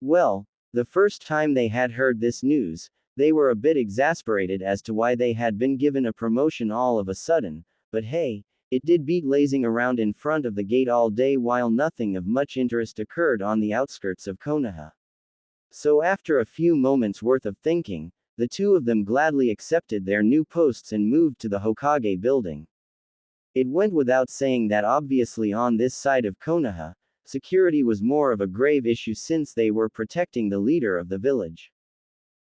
Well, the first time they had heard this news, they were a bit exasperated as to why they had been given a promotion all of a sudden, but hey, it did beat lazing around in front of the gate all day while nothing of much interest occurred on the outskirts of Konoha. So after a few moments worth of thinking, the two of them gladly accepted their new posts and moved to the Hokage building. It went without saying that obviously on this side of Konoha, security was more of a grave issue since they were protecting the leader of the village.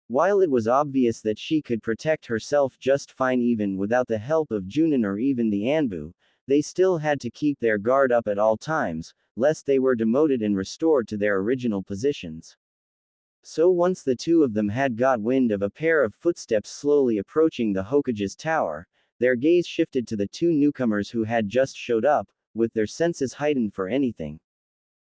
While it was obvious that she could protect herself just fine even without the help of Junin or even the Anbu, they still had to keep their guard up at all times, lest they were demoted and restored to their original positions. So once the two of them had got wind of a pair of footsteps slowly approaching the Hokage's tower, their gaze shifted to the two newcomers who had just showed up, with their senses heightened for anything.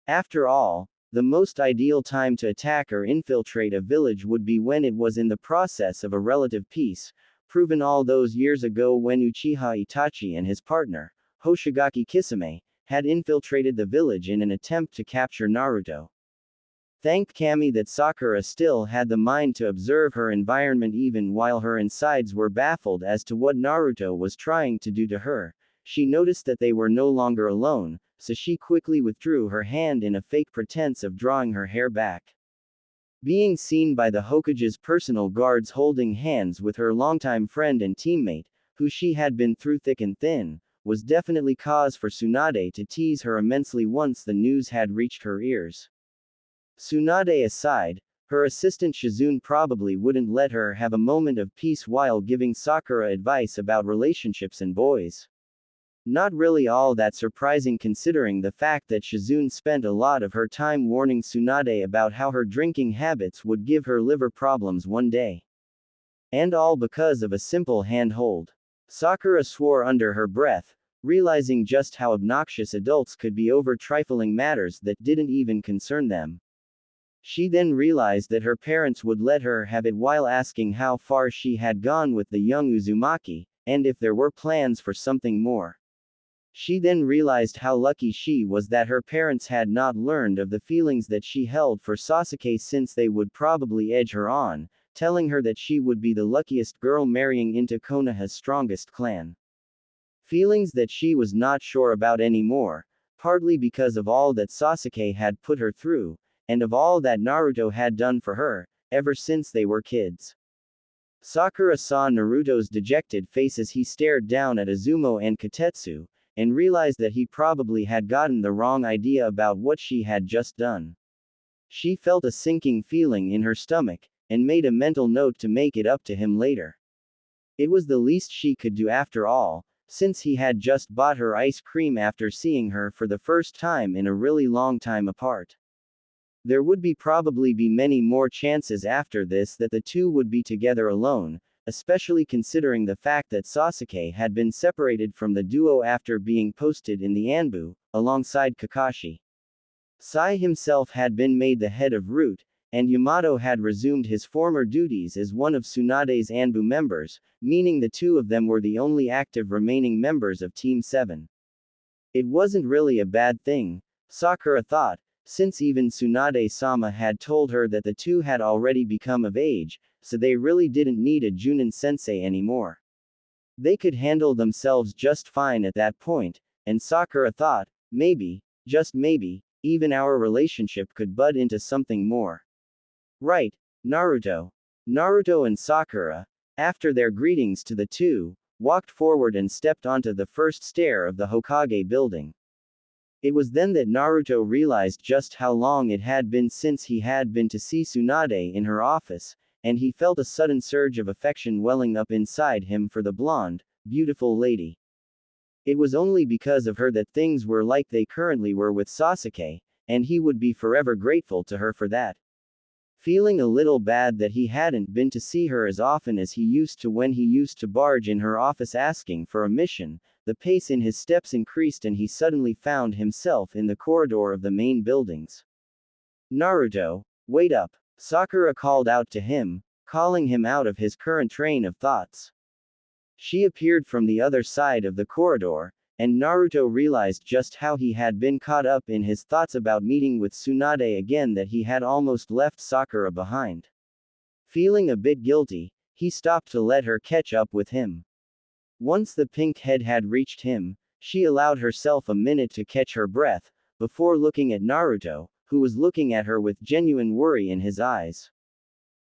After all, the most ideal time to attack or infiltrate a village would be when it was in the process of a relative peace, proven all those years ago when Uchiha Itachi and his partner, Hoshigaki Kisame, had infiltrated the village in an attempt to capture Naruto. Thank Kami that Sakura still had the mind to observe her environment even while her insides were baffled as to what Naruto was trying to do to her. She noticed that they were no longer alone, so she quickly withdrew her hand in a fake pretense of drawing her hair back. Being seen by the Hokage's personal guards holding hands with her longtime friend and teammate, who she had been through thick and thin, was definitely cause for Tsunade to tease her immensely once the news had reached her ears. Tsunade aside, her assistant Shizune probably wouldn't let her have a moment of peace while giving Sakura advice about relationships and boys. Not really all that surprising considering the fact that Shizune spent a lot of her time warning Tsunade about how her drinking habits would give her liver problems one day. And all because of a simple handhold. Sakura swore under her breath, realizing just how obnoxious adults could be over trifling matters that didn't even concern them. She then realized that her parents would let her have it while asking how far she had gone with the young Uzumaki, and if there were plans for something more. She then realized how lucky she was that her parents had not learned of the feelings that she held for Sasuke since they would probably edge her on, telling her that she would be the luckiest girl marrying into Konoha's strongest clan. Feelings that she was not sure about anymore, partly because of all that Sasuke had put her through, and of all that Naruto had done for her, ever since they were kids. Sakura saw Naruto's dejected face as he stared down at Izumo and Kotetsu, and realized that he probably had gotten the wrong idea about what she had just done. She felt a sinking feeling in her stomach, and made a mental note to make it up to him later. It was the least she could do after all, since he had just bought her ice cream after seeing her for the first time in a really long time apart. There would probably be many more chances after this that the two would be together alone, especially considering the fact that Sasuke had been separated from the duo after being posted in the Anbu, alongside Kakashi. Sai himself had been made the head of Root, and Yamato had resumed his former duties as one of Tsunade's Anbu members, meaning the two of them were the only active remaining members of Team 7. It wasn't really a bad thing, Sakura thought, since even Tsunade-sama had told her that the two had already become of age, so they really didn't need a Junin sensei anymore. They could handle themselves just fine at that point, and Sakura thought, maybe, just maybe, even our relationship could bud into something more. Right, Naruto. Naruto and Sakura, after their greetings to the two, walked forward and stepped onto the first stair of the Hokage building. It was then that Naruto realized just how long it had been since he had been to see Tsunade in her office, and he felt a sudden surge of affection welling up inside him for the blonde, beautiful lady. It was only because of her that things were like they currently were with Sasuke, and he would be forever grateful to her for that. Feeling a little bad that he hadn't been to see her as often as he used to when he used to barge in her office asking for a mission, the pace in his steps increased and he suddenly found himself in the corridor of the main buildings. Naruto, wait up, Sakura called out to him, calling him out of his current train of thoughts. She appeared from the other side of the corridor, and Naruto realized just how he had been caught up in his thoughts about meeting with Tsunade again that he had almost left Sakura behind. Feeling a bit guilty, he stopped to let her catch up with him. Once the pink head had reached him, she allowed herself a minute to catch her breath, before looking at Naruto, who was looking at her with genuine worry in his eyes.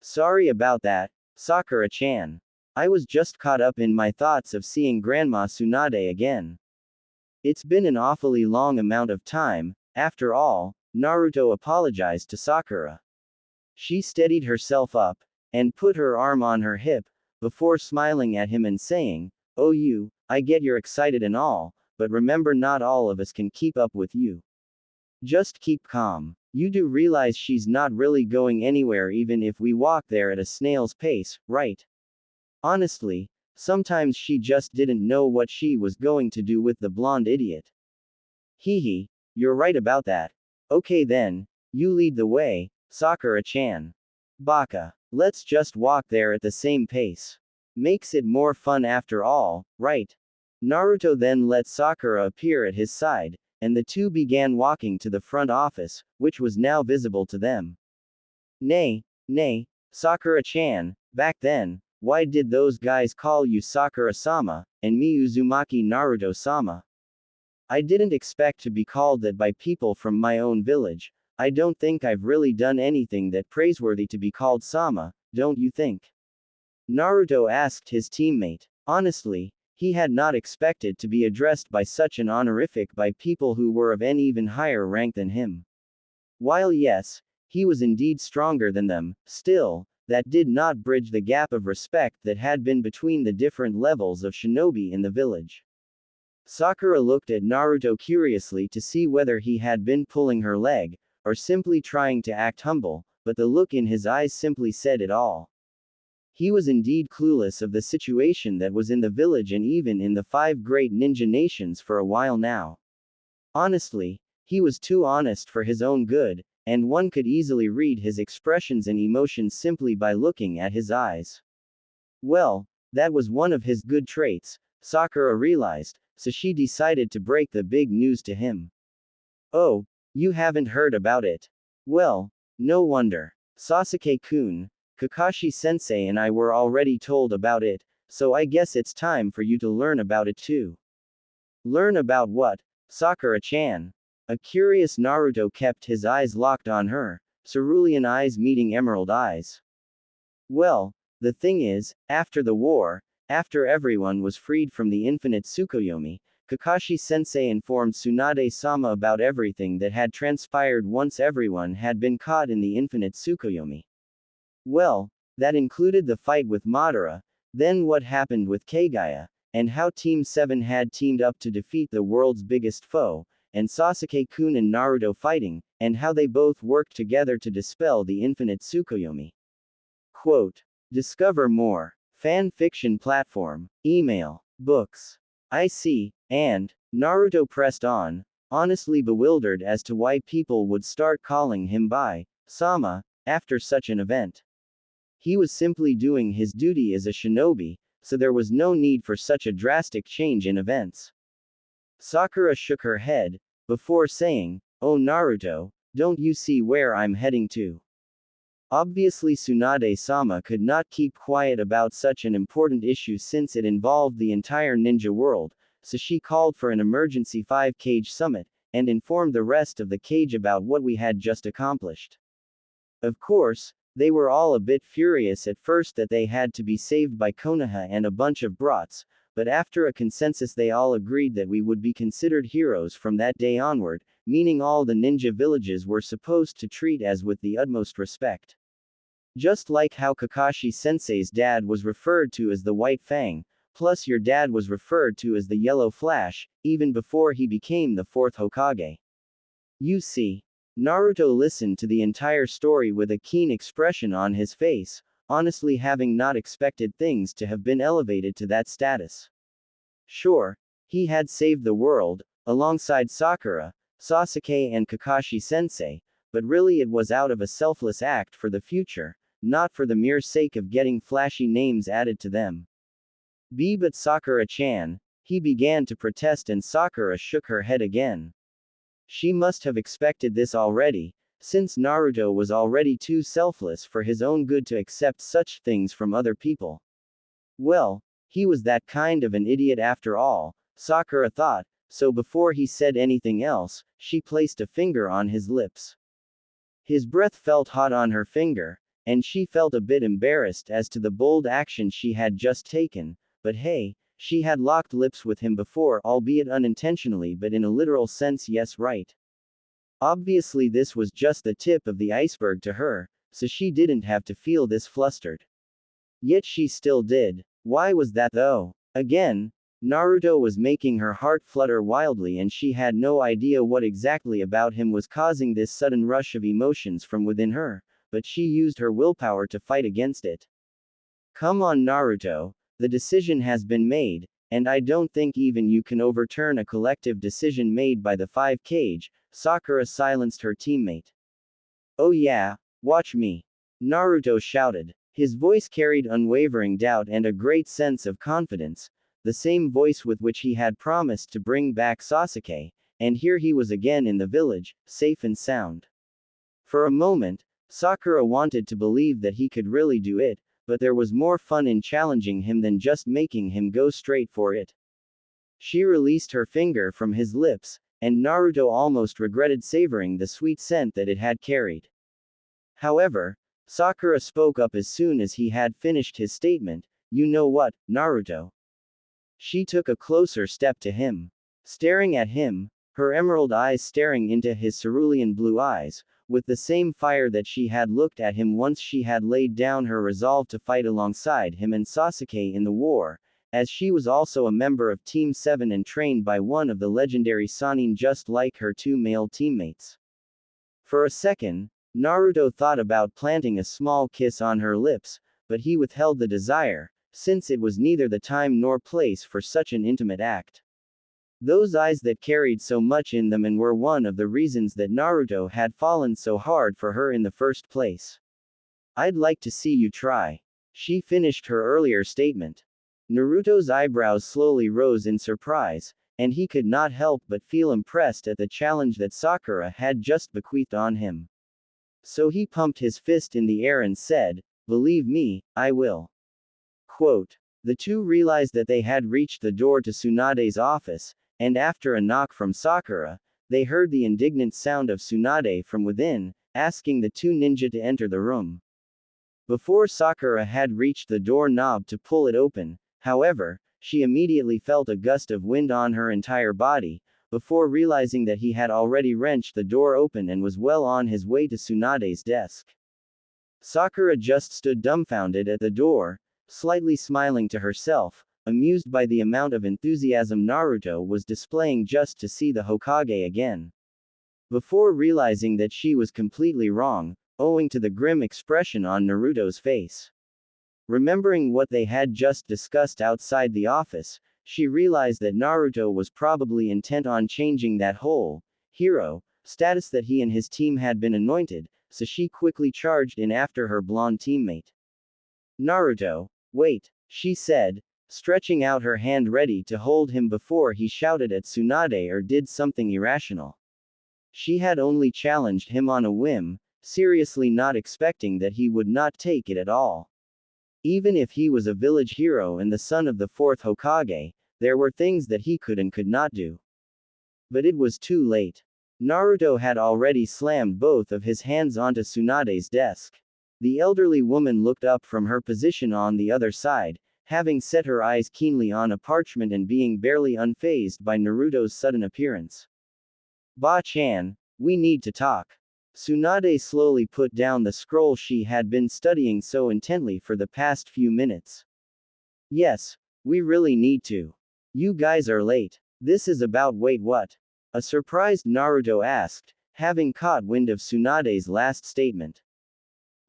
Sorry about that, Sakura-chan. I was just caught up in my thoughts of seeing Grandma Tsunade again. It's been an awfully long amount of time, after all, Naruto apologized to Sakura. She steadied herself up, and put her arm on her hip, before smiling at him and saying, "Oh I get you're excited and all, but remember not all of us can keep up with you. Just keep calm. You do realize she's not really going anywhere even if we walk there at a snail's pace, right?" Honestly, Sometimes she just didn't know what she was going to do with the blonde idiot. Hee, you're right about that. Okay then, you lead the way, Sakura-chan. Baka. Let's just walk there at the same pace. Makes it more fun after all, right? Naruto then let Sakura appear at his side, and the two began walking to the front office, which was now visible to them. Nay, Sakura-chan, back then, why did those guys call you Sakura-sama, and me Uzumaki Naruto-sama? I didn't expect to be called that by people from my own village. I don't think I've really done anything that praiseworthy to be called Sama, don't you think? Naruto asked his teammate. Honestly, he had not expected to be addressed by such an honorific by people who were of an even higher rank than him. While yes, he was indeed stronger than them, still, that did not bridge the gap of respect that had been between the different levels of shinobi in the village. Sakura looked at Naruto curiously to see whether he had been pulling her leg, or simply trying to act humble, but the look in his eyes simply said it all. He was indeed clueless of the situation that was in the village and even in the 5 great ninja nations for a while now. Honestly, he was too honest for his own good, and one could easily read his expressions and emotions simply by looking at his eyes. Well, that was one of his good traits, Sakura realized, so she decided to break the big news to him. Oh, you haven't heard about it? Well, no wonder. Sasuke-kun, Kakashi-sensei and I were already told about it, so I guess it's time for you to learn about it too. Learn about what? Sakura-chan. A curious Naruto kept his eyes locked on her, cerulean eyes meeting emerald eyes. Well, the thing is, after the war, after everyone was freed from the infinite Tsukuyomi, Kakashi-sensei informed Tsunade-sama about everything that had transpired once everyone had been caught in the infinite Tsukuyomi. Well, that included the fight with Madara, then what happened with Kagaya, and how Team 7 had teamed up to defeat the world's biggest foe, and Sasuke-kun and Naruto fighting, and how they both worked together to dispel the infinite Tsukuyomi. Quote. Discover more. Fan fiction platform. Email. Books. I see, and, Naruto pressed on, honestly bewildered as to why people would start calling him by Sama after such an event. He was simply doing his duty as a shinobi, so there was no need for such a drastic change in events. Sakura shook her head, before saying, "Oh Naruto, don't you see where I'm heading to?" Obviously Tsunade-sama could not keep quiet about such an important issue since it involved the entire ninja world, so she called for an emergency 5-cage summit, and informed the rest of the cage about what we had just accomplished. Of course, they were all a bit furious at first that they had to be saved by Konoha and a bunch of brats, but after a consensus they all agreed that we would be considered heroes from that day onward, meaning all the ninja villages were supposed to treat us with the utmost respect. Just like how Kakashi-sensei's dad was referred to as the White Fang, plus your dad was referred to as the Yellow Flash, even before he became the 4th Hokage. You see. Naruto listened to the entire story with a keen expression on his face, honestly having not expected things to have been elevated to that status. Sure, he had saved the world, alongside Sakura, Sasuke and Kakashi-sensei, but really it was out of a selfless act for the future, not for the mere sake of getting flashy names added to them. But Sakura-chan, he began to protest and Sakura shook her head again. She must have expected this already, since Naruto was already too selfless for his own good to accept such things from other people. Well, he was that kind of an idiot after all, Sakura thought, so before he said anything else, she placed a finger on his lips. His breath felt hot on her finger, and she felt a bit embarrassed as to the bold action she had just taken, but hey, she had locked lips with him before, albeit unintentionally, but in a literal sense, yes, right. Obviously, this was just the tip of the iceberg to her, so she didn't have to feel this flustered. Yet she still did. Why was that though? Again, Naruto was making her heart flutter wildly and she had no idea what exactly about him was causing this sudden rush of emotions from within her, but she used her willpower to fight against it. Come on Naruto, The decision has been made, and I don't think even you can overturn a collective decision made by the 5 Kage, Sakura silenced her teammate. Oh yeah, watch me. Naruto shouted. His voice carried unwavering doubt and a great sense of confidence, the same voice with which he had promised to bring back Sasuke, and here he was again in the village, safe and sound. For a moment, Sakura wanted to believe that he could really do it, but there was more fun in challenging him than just making him go straight for it. She released her finger from his lips, and Naruto almost regretted savoring the sweet scent that it had carried. However, Sakura spoke up as soon as he had finished his statement. You know what, Naruto? She took a closer step to him. Staring at him, her emerald eyes staring into his cerulean blue eyes, with the same fire that she had looked at him once she had laid down her resolve to fight alongside him and Sasuke in the war, as she was also a member of Team 7 and trained by one of the legendary Sannin just like her 2 male teammates. For a second, Naruto thought about planting a small kiss on her lips, but he withheld the desire, since it was neither the time nor place for such an intimate act. Those eyes that carried so much in them and were one of the reasons that Naruto had fallen so hard for her in the first place. I'd like to see you try. She finished her earlier statement. Naruto's eyebrows slowly rose in surprise, and he could not help but feel impressed at the challenge that Sakura had just bequeathed on him. So he pumped his fist in the air and said, "Believe me, I will." Quote. The two realized that they had reached the door to Tsunade's office, and after a knock from Sakura, they heard the indignant sound of Tsunade from within, asking the two ninja to enter the room. Before Sakura had reached the door knob to pull it open, however, she immediately felt a gust of wind on her entire body, before realizing that he had already wrenched the door open and was well on his way to Tsunade's desk. Sakura just stood dumbfounded at the door, slightly smiling to herself, amused by the amount of enthusiasm Naruto was displaying just to see the Hokage again. Before realizing that she was completely wrong, owing to the grim expression on Naruto's face. Remembering what they had just discussed outside the office, she realized that Naruto was probably intent on changing that whole hero status that he and his team had been anointed, so she quickly charged in after her blonde teammate. Naruto, wait, she said, stretching out her hand ready to hold him before he shouted at Tsunade or did something irrational. She had only challenged him on a whim, seriously not expecting that he would not take it at all. Even if he was a village hero and the son of the 4th Hokage, there were things that he could and could not do. But it was too late. Naruto had already slammed both of his hands onto Tsunade's desk. The elderly woman looked up from her position on the other side, having set her eyes keenly on a parchment and being barely unfazed by Naruto's sudden appearance. Ba-chan, we need to talk. Tsunade slowly put down the scroll she had been studying so intently for the past few minutes. Yes, we really need to. You guys are late. This is about wait what? A surprised Naruto asked, having caught wind of Tsunade's last statement.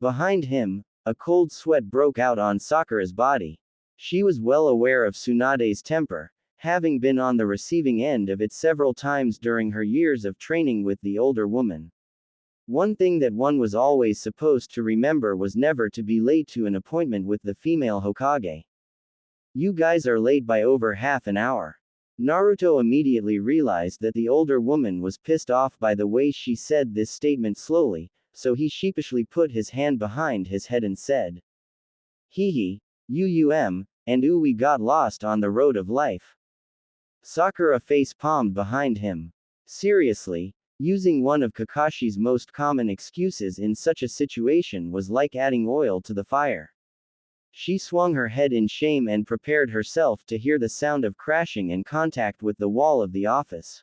Behind him, a cold sweat broke out on Sakura's body. She was well aware of Tsunade's temper, having been on the receiving end of it several times during her years of training with the older woman. One thing that one was always supposed to remember was never to be late to an appointment with the female Hokage. You guys are late by over half an hour. Naruto immediately realized that the older woman was pissed off by the way she said this statement slowly, so he sheepishly put his hand behind his head and said, "Hee, and we got lost on the road of life." Sakura face-palmed behind him. Seriously, using one of Kakashi's most common excuses in such a situation was like adding oil to the fire. She swung her head in shame and prepared herself to hear the sound of crashing and contact with the wall of the office.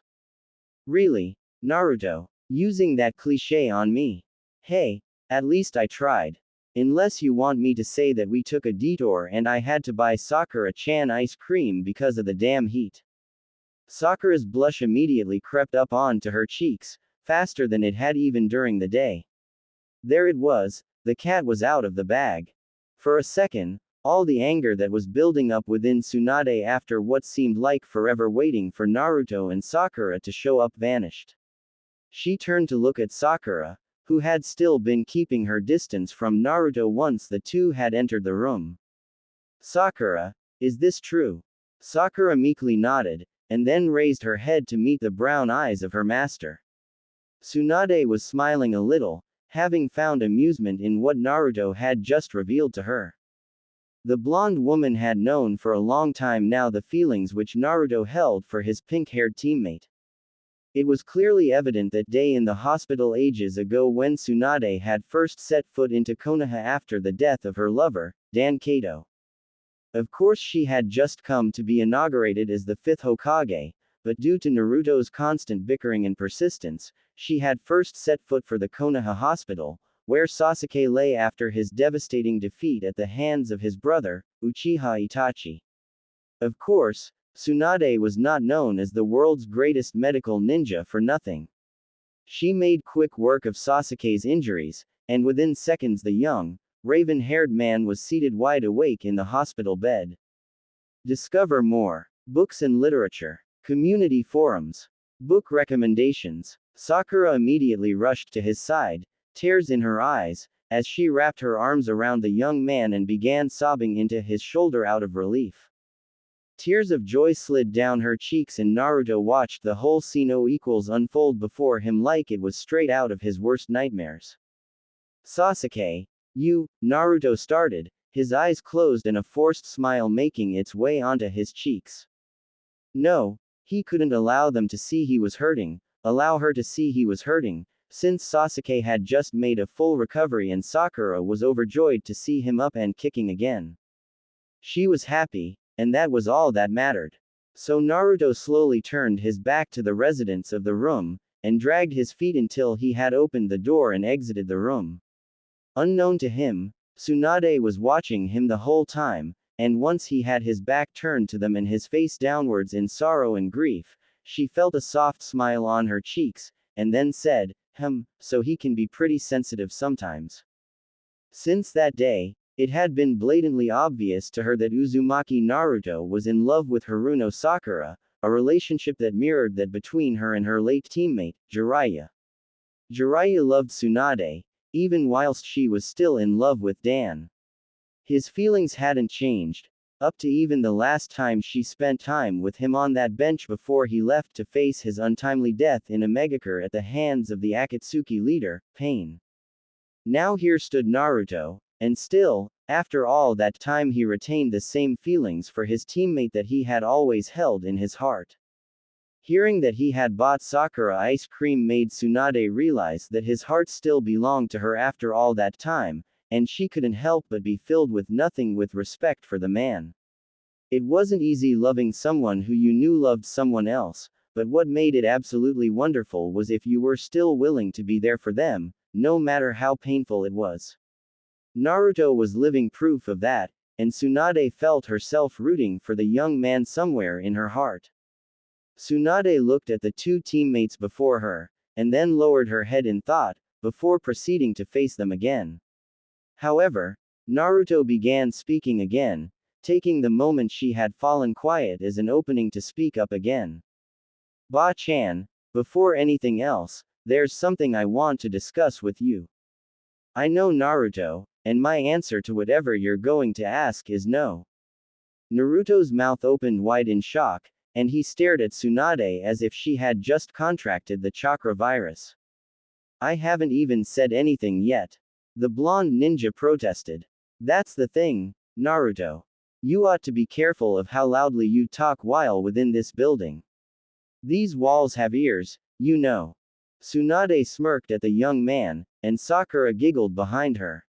Really, Naruto, using that cliché on me. Hey, at least I tried. Unless you want me to say that we took a detour and I had to buy Sakura-chan ice cream because of the damn heat. Sakura's blush immediately crept up onto her cheeks, faster than it had even during the day. There it was, the cat was out of the bag. For a second, All the anger that was building up within Tsunade after what seemed like forever waiting for Naruto and Sakura to show up vanished. She turned to look at Sakura, who had still been keeping her distance from Naruto once the two had entered the room. Sakura, is this true? Sakura meekly nodded, and then raised her head to meet the brown eyes of her master. Tsunade was smiling a little, having found amusement in what Naruto had just revealed to her. The blonde woman had known for a long time now the feelings which Naruto held for his pink-haired teammate. It was clearly evident that day in the hospital ages ago when Tsunade had first set foot into Konoha after the death of her lover, Dan Kato. Of course she had just come to be inaugurated as the fifth Hokage, but due to Naruto's constant bickering and persistence, she had first set foot for the Konoha hospital, where Sasuke lay after his devastating defeat at the hands of his brother, Uchiha Itachi. Of course, Tsunade was not known as the world's greatest medical ninja for nothing. She made quick work of Sasuke's injuries, and within seconds the young, raven-haired man was seated wide awake in the hospital bed. Discover more. Books and literature. Community forums. Book recommendations. Sakura immediately rushed to his side, tears in her eyes, as she wrapped her arms around the young man and began sobbing into his shoulder out of relief. Tears of joy slid down her cheeks and Naruto watched the whole scene unfold before him like it was straight out of his worst nightmares. Sasuke, you, Naruto started, his eyes closed and a forced smile making its way onto his cheeks. No, he couldn't allow them to see he was hurting, allow her to see he was hurting, since Sasuke had just made a full recovery and Sakura was overjoyed to see him up and kicking again. She was happy, and that was all that mattered. So Naruto slowly turned his back to the residents of the room, and dragged his feet until he had opened the door and exited the room. Unknown to him, Tsunade was watching him the whole time, and once he had his back turned to them and his face downwards in sorrow and grief, she felt a soft smile on her cheeks, and then said, so he can be pretty sensitive sometimes. Since that day, it had been blatantly obvious to her that Uzumaki Naruto was in love with Haruno Sakura, a relationship that mirrored that between her and her late teammate, Jiraiya. Jiraiya loved Tsunade, even whilst she was still in love with Dan. His feelings hadn't changed, up to even the last time she spent time with him on that bench before he left to face his untimely death in a megacure at the hands of the Akatsuki leader, Pain. Now here stood Naruto, and still, after all that time he retained the same feelings for his teammate that he had always held in his heart. Hearing that he had bought Sakura ice cream made Tsunade realize that his heart still belonged to her after all that time, and she couldn't help but be filled with nothing with respect for the man. It wasn't easy loving someone who you knew loved someone else, but what made it absolutely wonderful was if you were still willing to be there for them, no matter how painful it was. Naruto was living proof of that, and Tsunade felt herself rooting for the young man somewhere in her heart. Tsunade looked at the two teammates before her, and then lowered her head in thought, before proceeding to face them again. However, Naruto began speaking again, taking the moment she had fallen quiet as an opening to speak up again. Ba-chan, before anything else, there's something I want to discuss with you. I know Naruto, and my answer to whatever you're going to ask is no. Naruto's mouth opened wide in shock, and he stared at Tsunade as if she had just contracted the chakra virus. I haven't even said anything yet. The blonde ninja protested. That's the thing, Naruto. You ought to be careful of how loudly you talk while within this building. These walls have ears, you know. Tsunade smirked at the young man, and Sakura giggled behind her.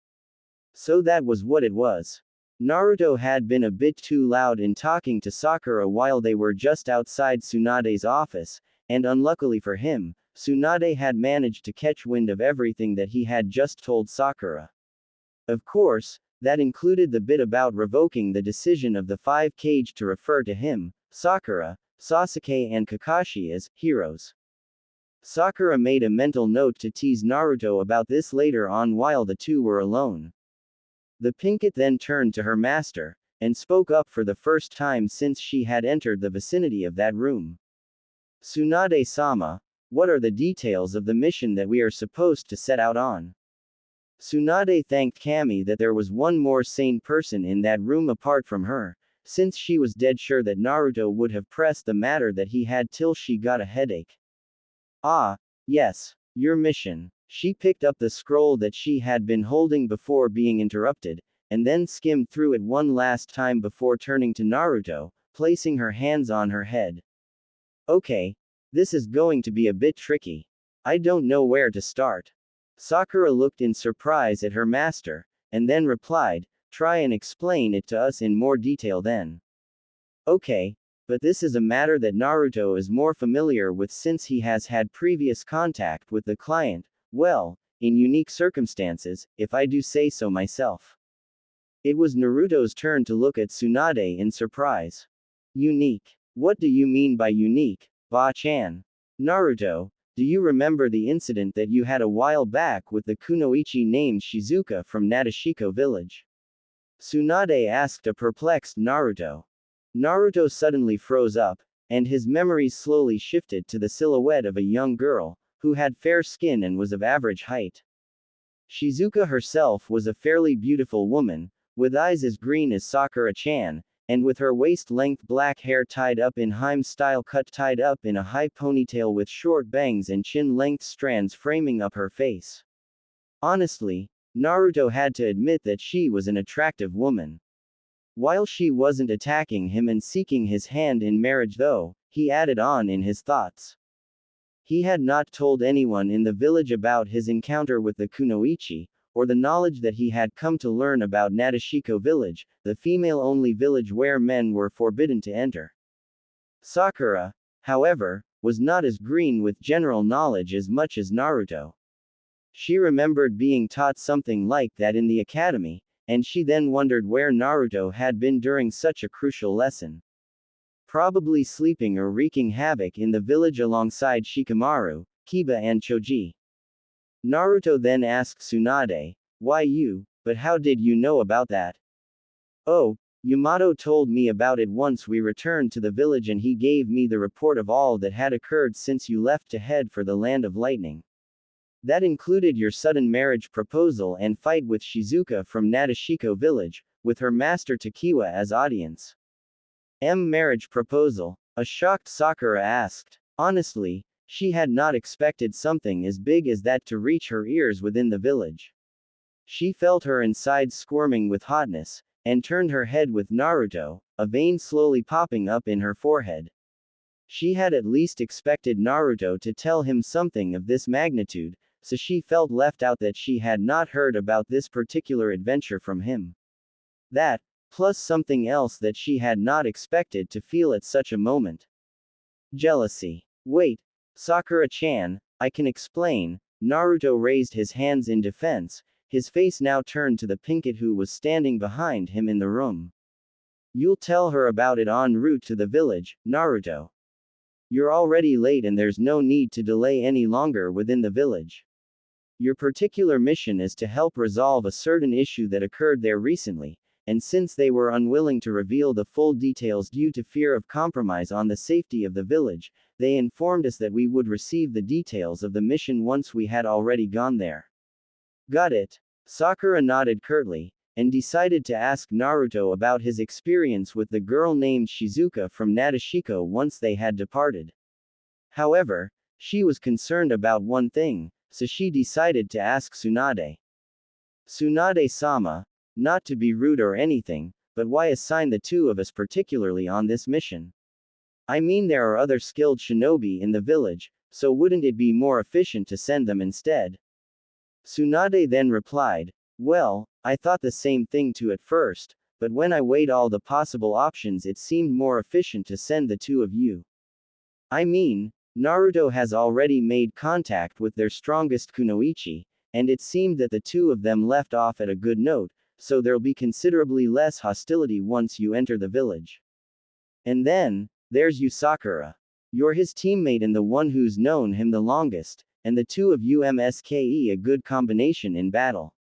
So that was what it was. Naruto had been a bit too loud in talking to Sakura while they were just outside Tsunade's office, and unluckily for him, Tsunade had managed to catch wind of everything that he had just told Sakura. Of course, that included the bit about revoking the decision of the five Kage to refer to him, Sakura, Sasuke and Kakashi as heroes. Sakura made a mental note to tease Naruto about this later on while the two were alone. The Pinkett then turned to her master, and spoke up for the first time since she had entered the vicinity of that room. Tsunade-sama, what are the details of the mission that we are supposed to set out on? Tsunade thanked Kami that there was one more sane person in that room apart from her, since she was dead sure that Naruto would have pressed the matter that he had till she got a headache. Ah, yes, your mission. She picked up the scroll that she had been holding before being interrupted, and then skimmed through it one last time before turning to Naruto, placing her hands on her head. Okay, this is going to be a bit tricky. I don't know where to start. Sakura looked in surprise at her master, and then replied, try and explain it to us in more detail then. Okay, but this is a matter that Naruto is more familiar with since he has had previous contact with the client, well, in unique circumstances, if I do say so myself. It was Naruto's turn to look at Tsunade in surprise. Unique. What do you mean by unique, Ba-chan? Naruto, do you remember the incident that you had a while back with the kunoichi named Shizuka from Nadeshiko village? Tsunade asked a perplexed Naruto. Naruto suddenly froze up, and his memories slowly shifted to the silhouette of a young girl, who had fair skin and was of average height. Shizuka herself was a fairly beautiful woman, with eyes as green as Sakura-chan, and with her waist-length black hair tied up in Heim-style cut tied up in a high ponytail with short bangs and chin-length strands framing up her face. Honestly, Naruto had to admit that she was an attractive woman. While she wasn't attacking him and seeking his hand in marriage though, he added on in his thoughts. He had not told anyone in the village about his encounter with the kunoichi, or the knowledge that he had come to learn about Nadeshiko village, the female-only village where men were forbidden to enter. Sakura, however, was not as green with general knowledge as much as Naruto. She remembered being taught something like that in the academy, and she then wondered where Naruto had been during such a crucial lesson. Probably sleeping or wreaking havoc in the village alongside Shikamaru, Kiba and Choji. Naruto then asked Tsunade, why you, but how did you know about that? Oh, Yamato told me about it once we returned to the village and he gave me the report of all that had occurred since you left to head for the land of lightning. That included your sudden marriage proposal and fight with Shizuka from Nadeshiko village, with her master Takiwa as audience. Marriage proposal? A shocked Sakura asked. Honestly, she had not expected something as big as that to reach her ears within the village. She felt her insides squirming with hotness, and turned her head with Naruto, a vein slowly popping up in her forehead. She had at least expected Naruto to tell him something of this magnitude, so she felt left out that she had not heard about this particular adventure from him. That, plus something else that she had not expected to feel at such a moment. Jealousy. Wait, Sakura-chan, I can explain. Naruto raised his hands in defense, his face now turned to the Pinkett who was standing behind him in the room. You'll tell her about it en route to the village, Naruto. You're already late and there's no need to delay any longer within the village. Your particular mission is to help resolve a certain issue that occurred there recently, and since they were unwilling to reveal the full details due to fear of compromise on the safety of the village, they informed us that we would receive the details of the mission once we had already gone there. Got it. Sakura nodded curtly, and decided to ask Naruto about his experience with the girl named Shizuka from Nadeshiko once they had departed. However, she was concerned about one thing, so she decided to ask Tsunade. Tsunade-sama, not to be rude or anything, but why assign the two of us particularly on this mission? I mean there are other skilled shinobi in the village, so wouldn't it be more efficient to send them instead? Tsunade then replied, well, I thought the same thing too at first, but when I weighed all the possible options it seemed more efficient to send the two of you. I mean, Naruto has already made contact with their strongest kunoichi, and it seemed that the two of them left off at a good note, so there'll be considerably less hostility once you enter the village. And then, there's you Sakura. You're his teammate and the one who's known him the longest, and the two of you mske a good combination in battle.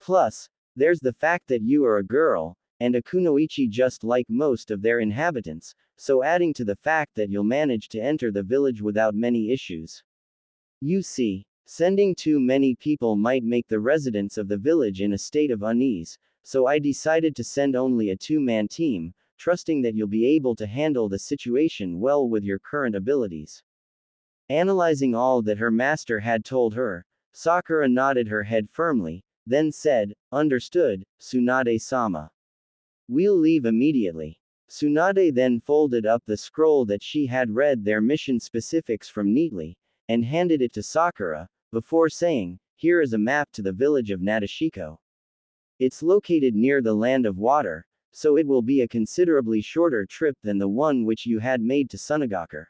Plus, There's the fact that you are a girl, and a kunoichi just like most of their inhabitants, so adding to the fact that you'll manage to enter the village without many issues. You see, sending too many people might make the residents of the village in a state of unease, so I decided to send only a two-man team, trusting that you'll be able to handle the situation well with your current abilities. Analyzing all that her master had told her, Sakura nodded her head firmly, then said, "Understood, Tsunade-sama. We'll leave immediately." Tsunade then folded up the scroll that she had read their mission specifics from neatly, and handed it to Sakura, before saying, "Here is a map to the village of Nadeshiko. It's located near the land of water, so it will be a considerably shorter trip than the one which you had made to Sunagakur.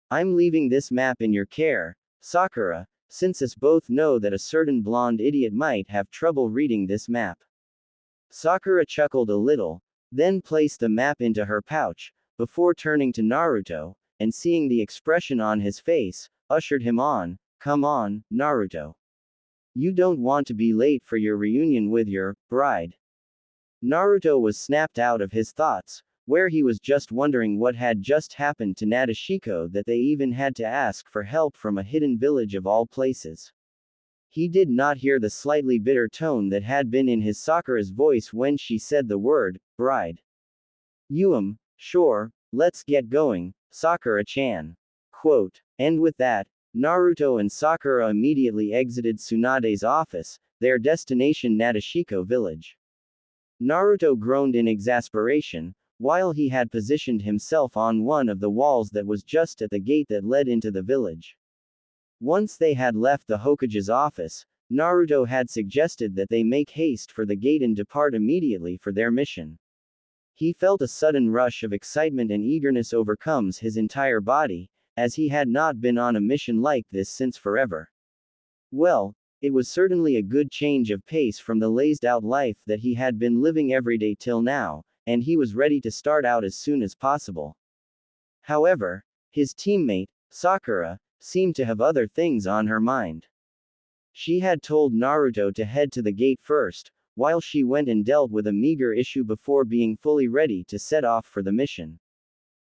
I'm leaving this map in your care, Sakura, since us both know that a certain blonde idiot might have trouble reading this map." Sakura chuckled a little, then placed the map into her pouch, before turning to Naruto, and seeing the expression on his face, ushered him on. "Come on, Naruto. You don't want to be late for your reunion with your bride." Naruto was snapped out of his thoughts, where he was just wondering what had just happened to Nadeshiko that they even had to ask for help from a hidden village of all places. He did not hear the slightly bitter tone that had been in his Sakura's voice when she said the word, bride. Sure, let's get going, Sakura-chan. Quote. And with that, Naruto and Sakura immediately exited Tsunade's office, their destination Nadeshiko village. Naruto groaned in exasperation, while he had positioned himself on one of the walls that was just at the gate that led into the village. Once they had left the Hokage's office, Naruto had suggested that they make haste for the gate and depart immediately for their mission. He felt a sudden rush of excitement and eagerness overcomes his entire body, as he had not been on a mission like this since forever. Well, it was certainly a good change of pace from the lazed-out life that he had been living every day till now, and he was ready to start out as soon as possible. However, his teammate, Sakura, seemed to have other things on her mind. She had told Naruto to head to the gate first, while she went and dealt with a meager issue before being fully ready to set off for the mission.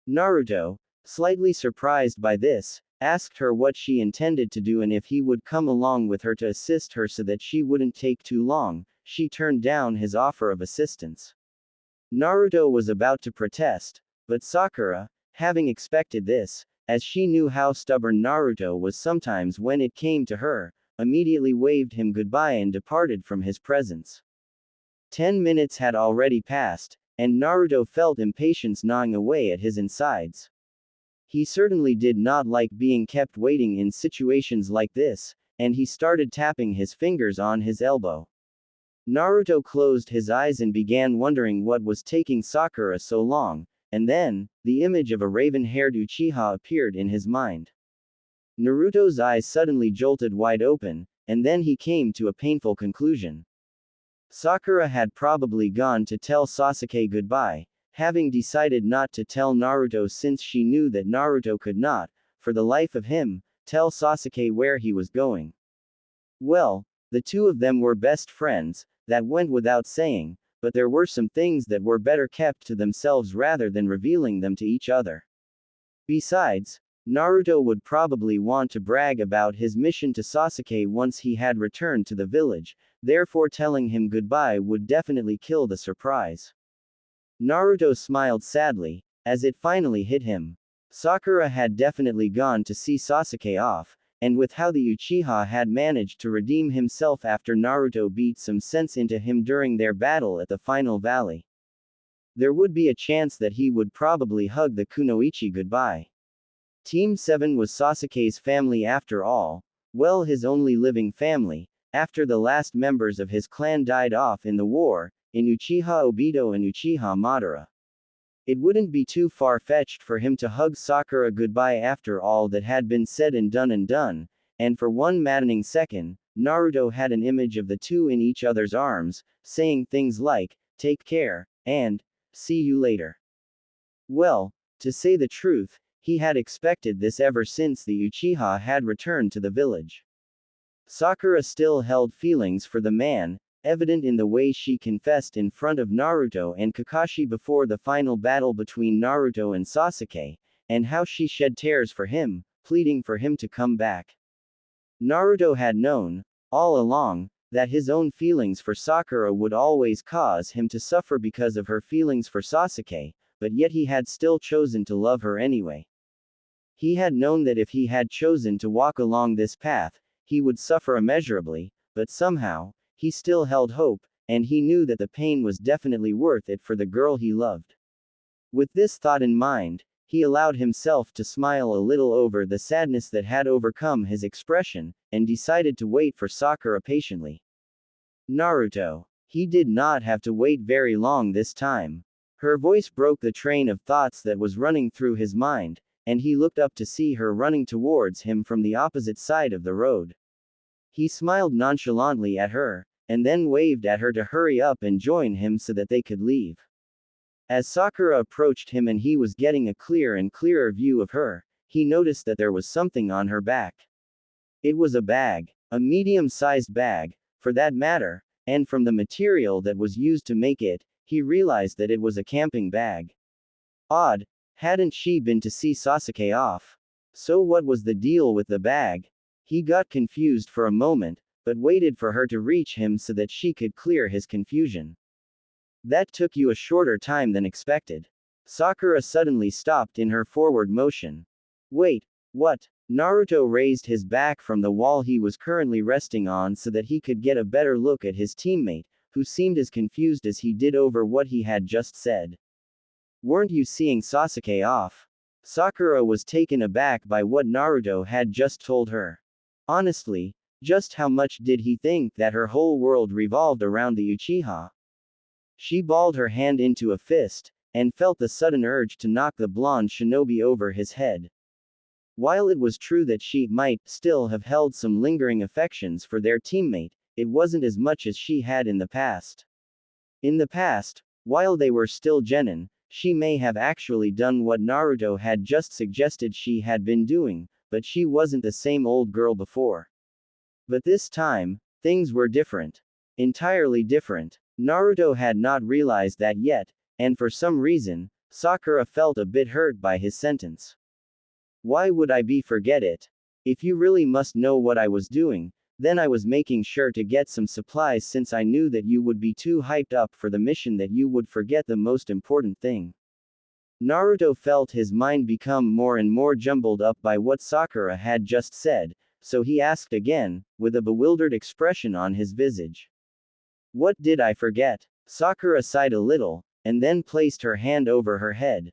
Naruto, slightly surprised by this, asked her what she intended to do and if he would come along with her to assist her so that she wouldn't take too long. She turned down his offer of assistance. Naruto was about to protest, but Sakura, having expected this, as she knew how stubborn Naruto was sometimes when it came to her, immediately waved him goodbye and departed from his presence. 10 minutes had already passed, and Naruto felt impatience gnawing away at his insides. He certainly did not like being kept waiting in situations like this, and he started tapping his fingers on his elbow. Naruto closed his eyes and began wondering what was taking Sakura so long, and then, the image of a raven-haired Uchiha appeared in his mind. Naruto's eyes suddenly jolted wide open, and then he came to a painful conclusion. Sakura had probably gone to tell Sasuke goodbye, having decided not to tell Naruto since she knew that Naruto could not, for the life of him, tell Sasuke where he was going. Well, the two of them were best friends, that went without saying, but there were some things that were better kept to themselves rather than revealing them to each other. Besides, Naruto would probably want to brag about his mission to Sasuke once he had returned to the village, therefore telling him goodbye would definitely kill the surprise. Naruto smiled sadly, as it finally hit him. Sakura had definitely gone to see Sasuke off, and with how the Uchiha had managed to redeem himself after Naruto beat some sense into him during their battle at the final valley, there would be a chance that he would probably hug the kunoichi goodbye. Team 7 was Sasuke's family after all, well, his only living family, after the last members of his clan died off in the war, in Uchiha Obito and Uchiha Madara. It wouldn't be too far-fetched for him to hug Sakura goodbye after all that had been said and done, and for one maddening second, Naruto had an image of the two in each other's arms, saying things like, "Take care," and, "See you later." Well, to say the truth, he had expected this ever since the Uchiha had returned to the village. Sakura still held feelings for the man, evident in the way she confessed in front of Naruto and Kakashi before the final battle between Naruto and Sasuke, and how she shed tears for him, pleading for him to come back. Naruto had known, all along, that his own feelings for Sakura would always cause him to suffer because of her feelings for Sasuke, but yet he had still chosen to love her anyway. He had known that if he had chosen to walk along this path, he would suffer immeasurably, but somehow, he still held hope, and he knew that the pain was definitely worth it for the girl he loved. With this thought in mind, he allowed himself to smile a little over the sadness that had overcome his expression, and decided to wait for Sakura patiently. Naruto. He did not have to wait very long this time. Her voice broke the train of thoughts that was running through his mind, and he looked up to see her running towards him from the opposite side of the road. He smiled nonchalantly at her, and then waved at her to hurry up and join him so that they could leave. As Sakura approached him and he was getting a clear and clearer view of her, he noticed that there was something on her back. It was a bag, a medium-sized bag, for that matter, and from the material that was used to make it, he realized that it was a camping bag. Odd, hadn't she been to see Sasuke off? So what was the deal with the bag? He got confused for a moment, but waited for her to reach him so that she could clear his confusion. That took you a shorter time than expected. Sakura suddenly stopped in her forward motion. Wait, what? Naruto raised his back from the wall he was currently resting on so that he could get a better look at his teammate, who seemed as confused as he did over what he had just said. Weren't you seeing Sasuke off? Sakura was taken aback by what Naruto had just told her. Honestly, just how much did he think that her whole world revolved around the Uchiha? She balled her hand into a fist, and felt the sudden urge to knock the blonde shinobi over his head. While it was true that she might still have held some lingering affections for their teammate, it wasn't as much as she had in the past. In the past, while they were still genin, she may have actually done what Naruto had just suggested she had been doing, but she wasn't the same old girl before. But this time, things were different. Entirely different. Naruto had not realized that yet, and for some reason, Sakura felt a bit hurt by his sentence. Why would I forget it? If you really must know what I was doing, then I was making sure to get some supplies since I knew that you would be too hyped up for the mission that you would forget the most important thing. Naruto felt his mind become more and more jumbled up by what Sakura had just said, so he asked again, with a bewildered expression on his visage. What did I forget? Sakura sighed a little, and then placed her hand over her head.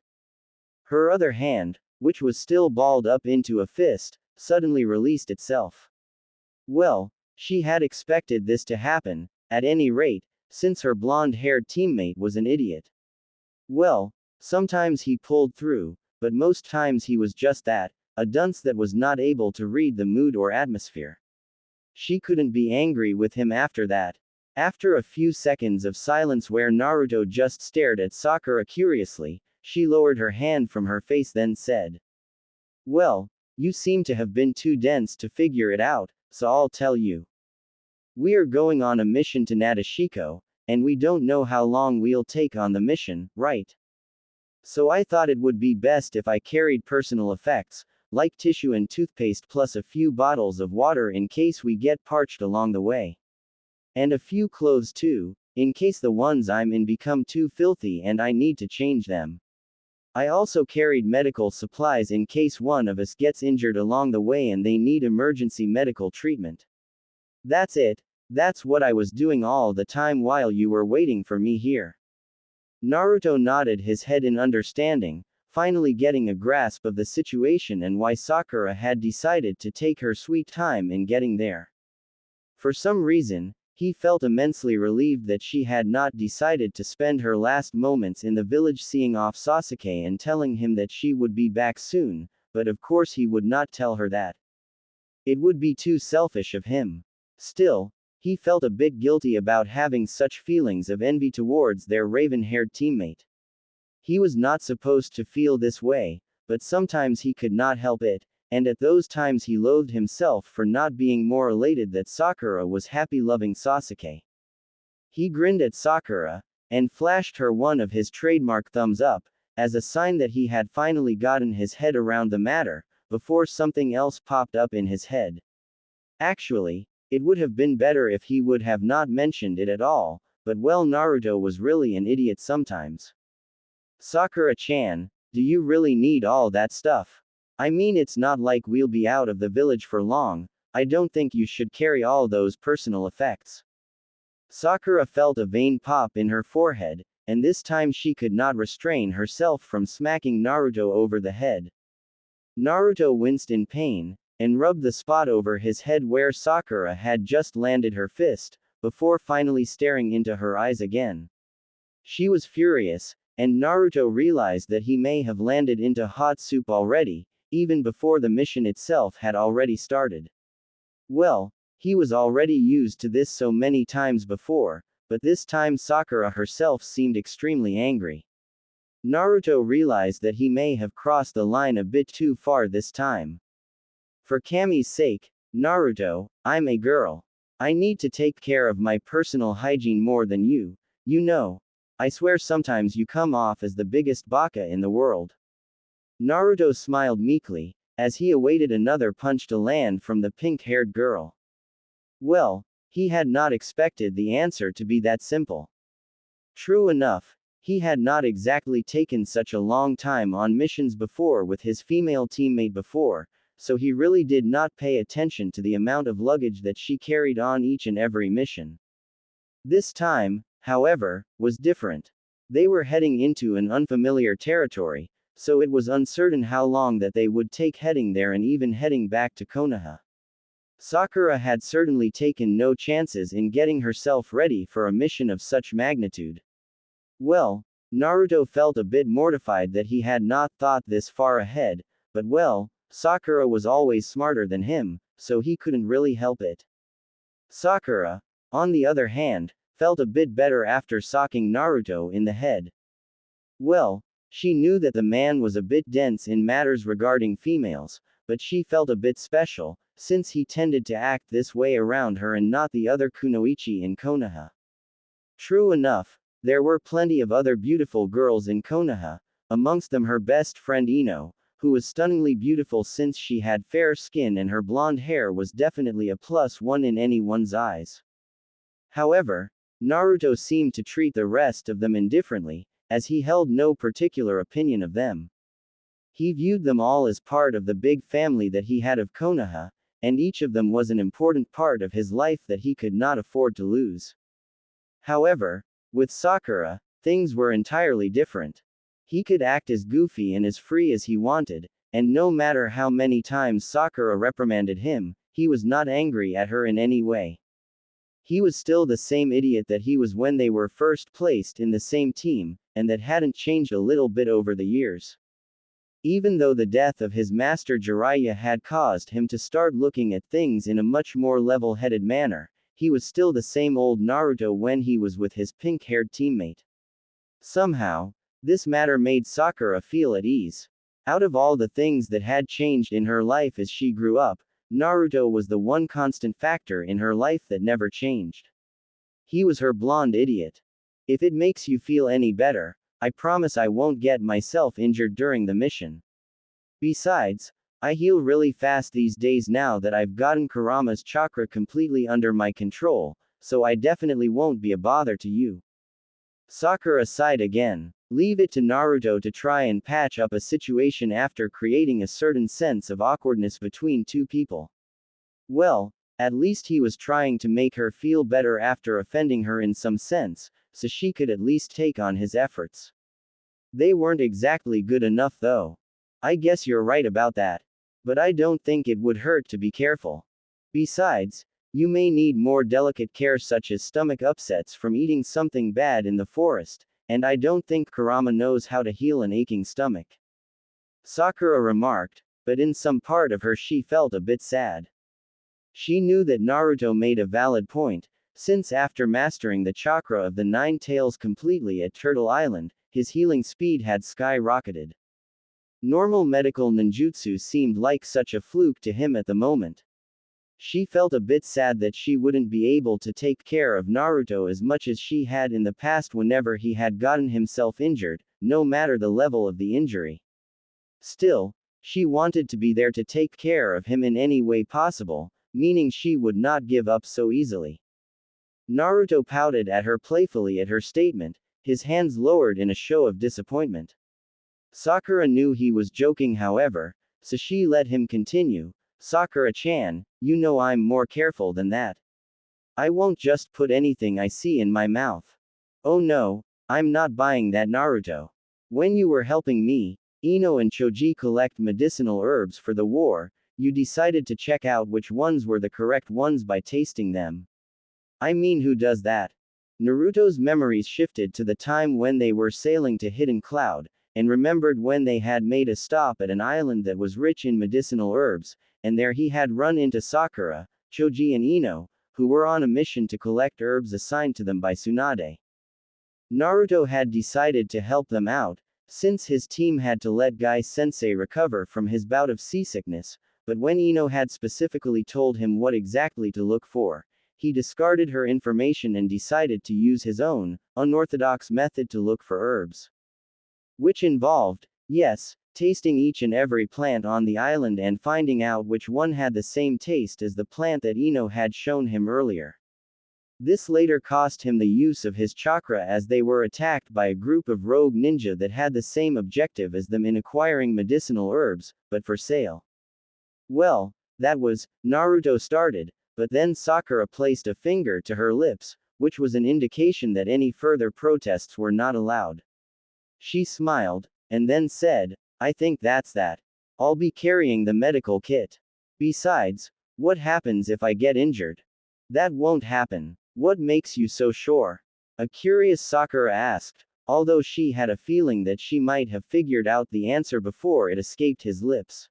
Her other hand, which was still balled up into a fist, suddenly released itself. Well, she had expected this to happen, at any rate, since her blonde-haired teammate was an idiot. Well, sometimes he pulled through, but most times he was just that, a dunce that was not able to read the mood or atmosphere. She couldn't be angry with him after that. After a few seconds of silence where Naruto just stared at Sakura curiously, she lowered her hand from her face then said, "Well, you seem to have been too dense to figure it out, so I'll tell you. We are going on a mission to Nadeshiko, and we don't know how long we'll take on the mission, right? So I thought it would be best if I carried personal effects, like tissue and toothpaste plus a few bottles of water in case we get parched along the way. And a few clothes too, in case the ones I'm in become too filthy and I need to change them. I also carried medical supplies in case one of us gets injured along the way and they need emergency medical treatment. That's it, that's what I was doing all the time while you were waiting for me here." Naruto nodded his head in understanding, finally getting a grasp of the situation and why Sakura had decided to take her sweet time in getting there. For some reason, he felt immensely relieved that she had not decided to spend her last moments in the village seeing off Sasuke and telling him that she would be back soon, but of course he would not tell her that. It would be too selfish of him. Still, he felt a bit guilty about having such feelings of envy towards their raven-haired teammate. He was not supposed to feel this way, but sometimes he could not help it, and at those times he loathed himself for not being more elated that Sakura was happy loving Sasuke. He grinned at Sakura, and flashed her one of his trademark thumbs up, as a sign that he had finally gotten his head around the matter, before something else popped up in his head. Actually, it would have been better if he would have not mentioned it at all, but well, Naruto was really an idiot sometimes. Sakura-chan, do you really need all that stuff? I mean, it's not like we'll be out of the village for long. I don't think you should carry all those personal effects. Sakura felt a vein pop in her forehead, and this time she could not restrain herself from smacking Naruto over the head. Naruto winced in pain, and rubbed the spot over his head where Sakura had just landed her fist, before finally staring into her eyes again. She was furious, and Naruto realized that he may have landed into hot soup already, even before the mission itself had already started. Well, he was already used to this so many times before, but this time Sakura herself seemed extremely angry. Naruto realized that he may have crossed the line a bit too far this time. For Kami's sake, Naruto, I'm a girl. I need to take care of my personal hygiene more than you, you know. I swear sometimes you come off as the biggest baka in the world. Naruto smiled meekly, as he awaited another punch to land from the pink-haired girl. Well, he had not expected the answer to be that simple. True enough, he had not exactly taken such a long time on missions before with his female teammate before, so he really did not pay attention to the amount of luggage that she carried on each and every mission. This time, however, was different. They were heading into an unfamiliar territory, so it was uncertain how long that they would take heading there and even heading back to Konoha. Sakura had certainly taken no chances in getting herself ready for a mission of such magnitude. Well, Naruto felt a bit mortified that he had not thought this far ahead, but well, Sakura was always smarter than him, so he couldn't really help it. Sakura, on the other hand, felt a bit better after socking Naruto in the head. Well, she knew that the man was a bit dense in matters regarding females, but she felt a bit special, since he tended to act this way around her and not the other kunoichi in Konoha. True enough, there were plenty of other beautiful girls in Konoha, amongst them her best friend Ino, who was stunningly beautiful since she had fair skin and her blonde hair was definitely a +1 in anyone's eyes. However, Naruto seemed to treat the rest of them indifferently, as he held no particular opinion of them. He viewed them all as part of the big family that he had of Konoha, and each of them was an important part of his life that he could not afford to lose. However, with Sakura, things were entirely different. He could act as goofy and as free as he wanted, and no matter how many times Sakura reprimanded him, he was not angry at her in any way. He was still the same idiot that he was when they were first placed in the same team, and that hadn't changed a little bit over the years. Even though the death of his master Jiraiya had caused him to start looking at things in a much more level-headed manner, he was still the same old Naruto when he was with his pink-haired teammate. Somehow, this matter made Sakura feel at ease. Out of all the things that had changed in her life as she grew up, Naruto was the one constant factor in her life that never changed. He was her blonde idiot. If it makes you feel any better, I promise I won't get myself injured during the mission. Besides, I heal really fast these days now that I've gotten Kurama's chakra completely under my control, so I definitely won't be a bother to you. Sakura sighed again. Leave it to Naruto to try and patch up a situation after creating a certain sense of awkwardness between two people. Well, at least he was trying to make her feel better after offending her in some sense, so she could at least take on his efforts. They weren't exactly good enough though. I guess you're right about that. But I don't think it would hurt to be careful. Besides, you may need more delicate care such as stomach upsets from eating something bad in the forest, and I don't think Kurama knows how to heal an aching stomach. Sakura remarked, but in some part of her she felt a bit sad. She knew that Naruto made a valid point, since after mastering the chakra of the Nine Tails completely at Turtle Island, his healing speed had skyrocketed. Normal medical ninjutsu seemed like such a fluke to him at the moment. She felt a bit sad that she wouldn't be able to take care of Naruto as much as she had in the past whenever he had gotten himself injured, no matter the level of the injury. Still, she wanted to be there to take care of him in any way possible, meaning she would not give up so easily. Naruto pouted at her playfully at her statement, his hands lowered in a show of disappointment. Sakura knew he was joking however, so she let him continue. Sakura-chan, you know I'm more careful than that. I won't just put anything I see in my mouth. Oh no, I'm not buying that Naruto. When you were helping me, Ino and Choji collect medicinal herbs for the war, you decided to check out which ones were the correct ones by tasting them. I mean, who does that? Naruto's memories shifted to the time when they were sailing to Hidden Cloud, and remembered when they had made a stop at an island that was rich in medicinal herbs, and there he had run into Sakura, Choji and Ino, who were on a mission to collect herbs assigned to them by Tsunade. Naruto had decided to help them out, since his team had to let Guy-sensei recover from his bout of seasickness, but when Ino had specifically told him what exactly to look for, he discarded her information and decided to use his own, unorthodox method to look for herbs. Which involved, yes, tasting each and every plant on the island and finding out which one had the same taste as the plant that Ino had shown him earlier. This later cost him the use of his chakra as they were attacked by a group of rogue ninja that had the same objective as them in acquiring medicinal herbs, but for sale. Well, that was, Naruto started, but then Sakura placed a finger to her lips, which was an indication that any further protests were not allowed. She smiled, and then said, I think that's that. I'll be carrying the medical kit. Besides, what happens if I get injured? That won't happen. What makes you so sure? A curious Sakura asked, although she had a feeling that she might have figured out the answer before it escaped his lips.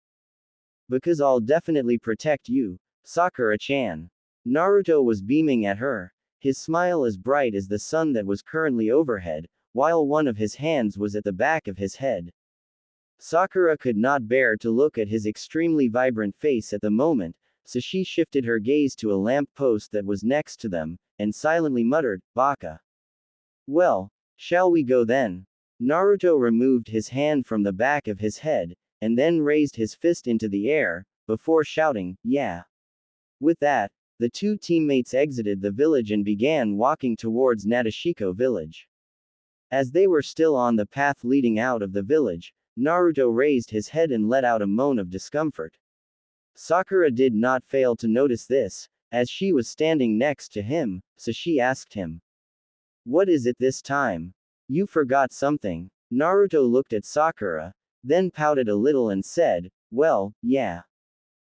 Because I'll definitely protect you, Sakura-chan. Naruto was beaming at her, his smile as bright as the sun that was currently overhead, while one of his hands was at the back of his head. Sakura could not bear to look at his extremely vibrant face at the moment, so she shifted her gaze to a lamp post that was next to them, and silently muttered, Baka. Well, shall we go then? Naruto removed his hand from the back of his head, and then raised his fist into the air, before shouting, yeah. With that, the two teammates exited the village and began walking towards Nadeshiko village. As they were still on the path leading out of the village, Naruto raised his head and let out a moan of discomfort. Sakura did not fail to notice this, as she was standing next to him, so she asked him. What is it this time? You forgot something. Naruto looked at Sakura, then pouted a little and said, well, yeah.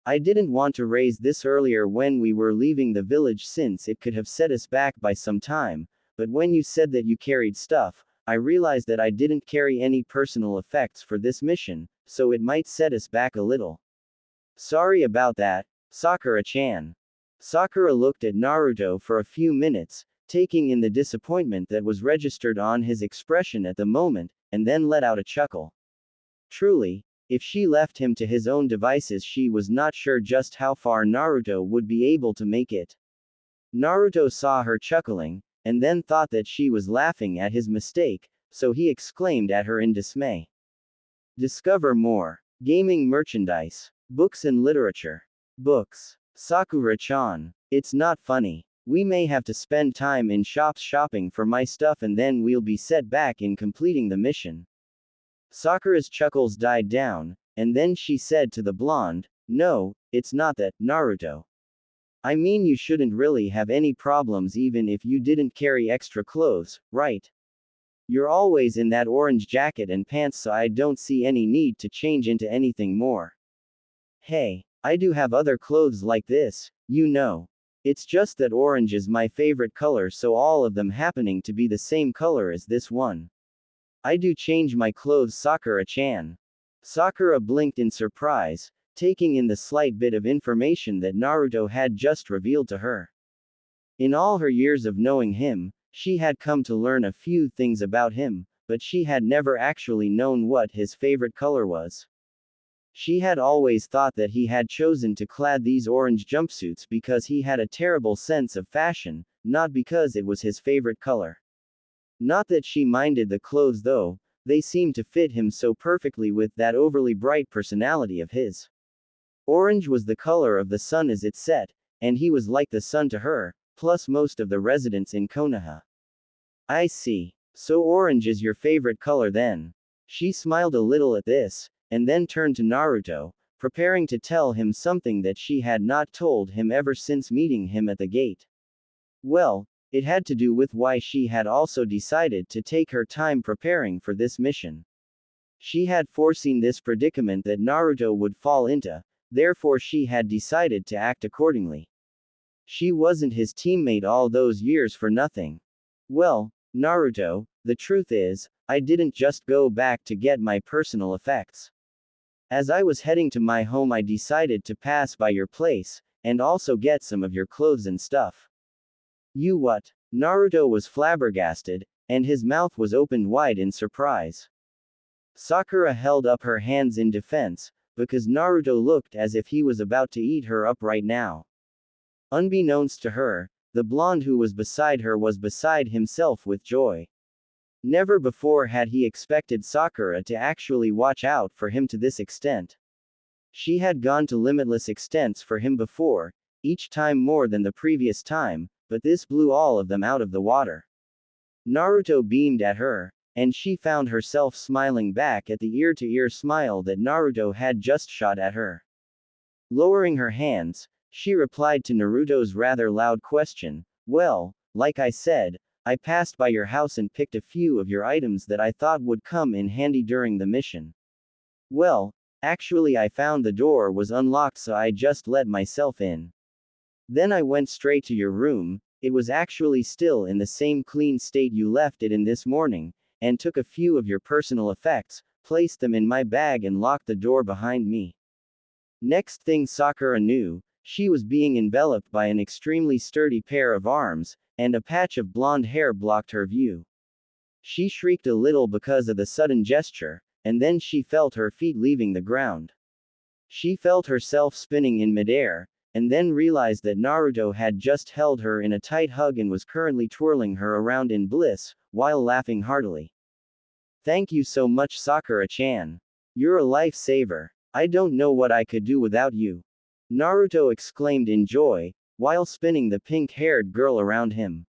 I didn't want to raise this earlier when we were leaving the village since it could have set us back by some time, but when you said that you carried stuff, I realized that I didn't carry any personal effects for this mission, so it might set us back a little. Sorry about that, Sakura-chan. Sakura looked at Naruto for a few minutes, taking in the disappointment that was registered on his expression at the moment, and then let out a chuckle. Truly, if she left him to his own devices, she was not sure just how far Naruto would be able to make it. Naruto saw her chuckling, and then thought that she was laughing at his mistake, so he exclaimed at her in dismay. Discover more. Gaming merchandise. Books and literature. Books. Sakura-chan. It's not funny. We may have to spend time in shops shopping for my stuff and then we'll be set back in completing the mission. Sakura's chuckles died down, and then she said to the blonde, no, it's not that, Naruto. I mean, you shouldn't really have any problems even if you didn't carry extra clothes, right? You're always in that orange jacket and pants, so I don't see any need to change into anything more. Hey, I do have other clothes like this, you know. It's just that orange is my favorite color, so all of them happening to be the same color as this one. I do change my clothes, Sakura-chan. Sakura blinked in surprise, taking in the slight bit of information that Naruto had just revealed to her. In all her years of knowing him, she had come to learn a few things about him, but she had never actually known what his favorite color was. She had always thought that he had chosen to clad these orange jumpsuits because he had a terrible sense of fashion, not because it was his favorite color. Not that she minded the clothes though, they seemed to fit him so perfectly with that overly bright personality of his. Orange was the color of the sun as it set, and he was like the sun to her, plus most of the residents in Konoha. I see. So orange is your favorite color then. She smiled a little at this, and then turned to Naruto, preparing to tell him something that she had not told him ever since meeting him at the gate. Well, it had to do with why she had also decided to take her time preparing for this mission. She had foreseen this predicament that Naruto would fall into, therefore she had decided to act accordingly. She wasn't his teammate all those years for nothing. Well, Naruto, the truth is, I didn't just go back to get my personal effects. As I was heading to my home, I decided to pass by your place, and also get some of your clothes and stuff. You what? Naruto was flabbergasted, and his mouth was opened wide in surprise. Sakura held up her hands in defense, because Naruto looked as if he was about to eat her up right now. Unbeknownst to her, the blonde who was beside her was beside himself with joy. Never before had he expected Sakura to actually watch out for him to this extent. She had gone to limitless extents for him before, each time more than the previous time, but this blew all of them out of the water. Naruto beamed at her, and she found herself smiling back at the ear-to-ear smile that Naruto had just shot at her. Lowering her hands, she replied to Naruto's rather loud question, "Well, like I said, I passed by your house and picked a few of your items that I thought would come in handy during the mission. Well, actually I found the door was unlocked so I just let myself in. Then I went straight to your room, it was actually still in the same clean state you left it in this morning, and took a few of your personal effects, placed them in my bag and locked the door behind me." Next thing Sakura knew, she was being enveloped by an extremely sturdy pair of arms, and a patch of blonde hair blocked her view. She shrieked a little because of the sudden gesture, and then she felt her feet leaving the ground. She felt herself spinning in midair, and then realized that Naruto had just held her in a tight hug and was currently twirling her around in bliss, while laughing heartily. "Thank you so much, Sakura-chan. You're a lifesaver. I don't know what I could do without you," Naruto exclaimed in joy, while spinning the pink-haired girl around him.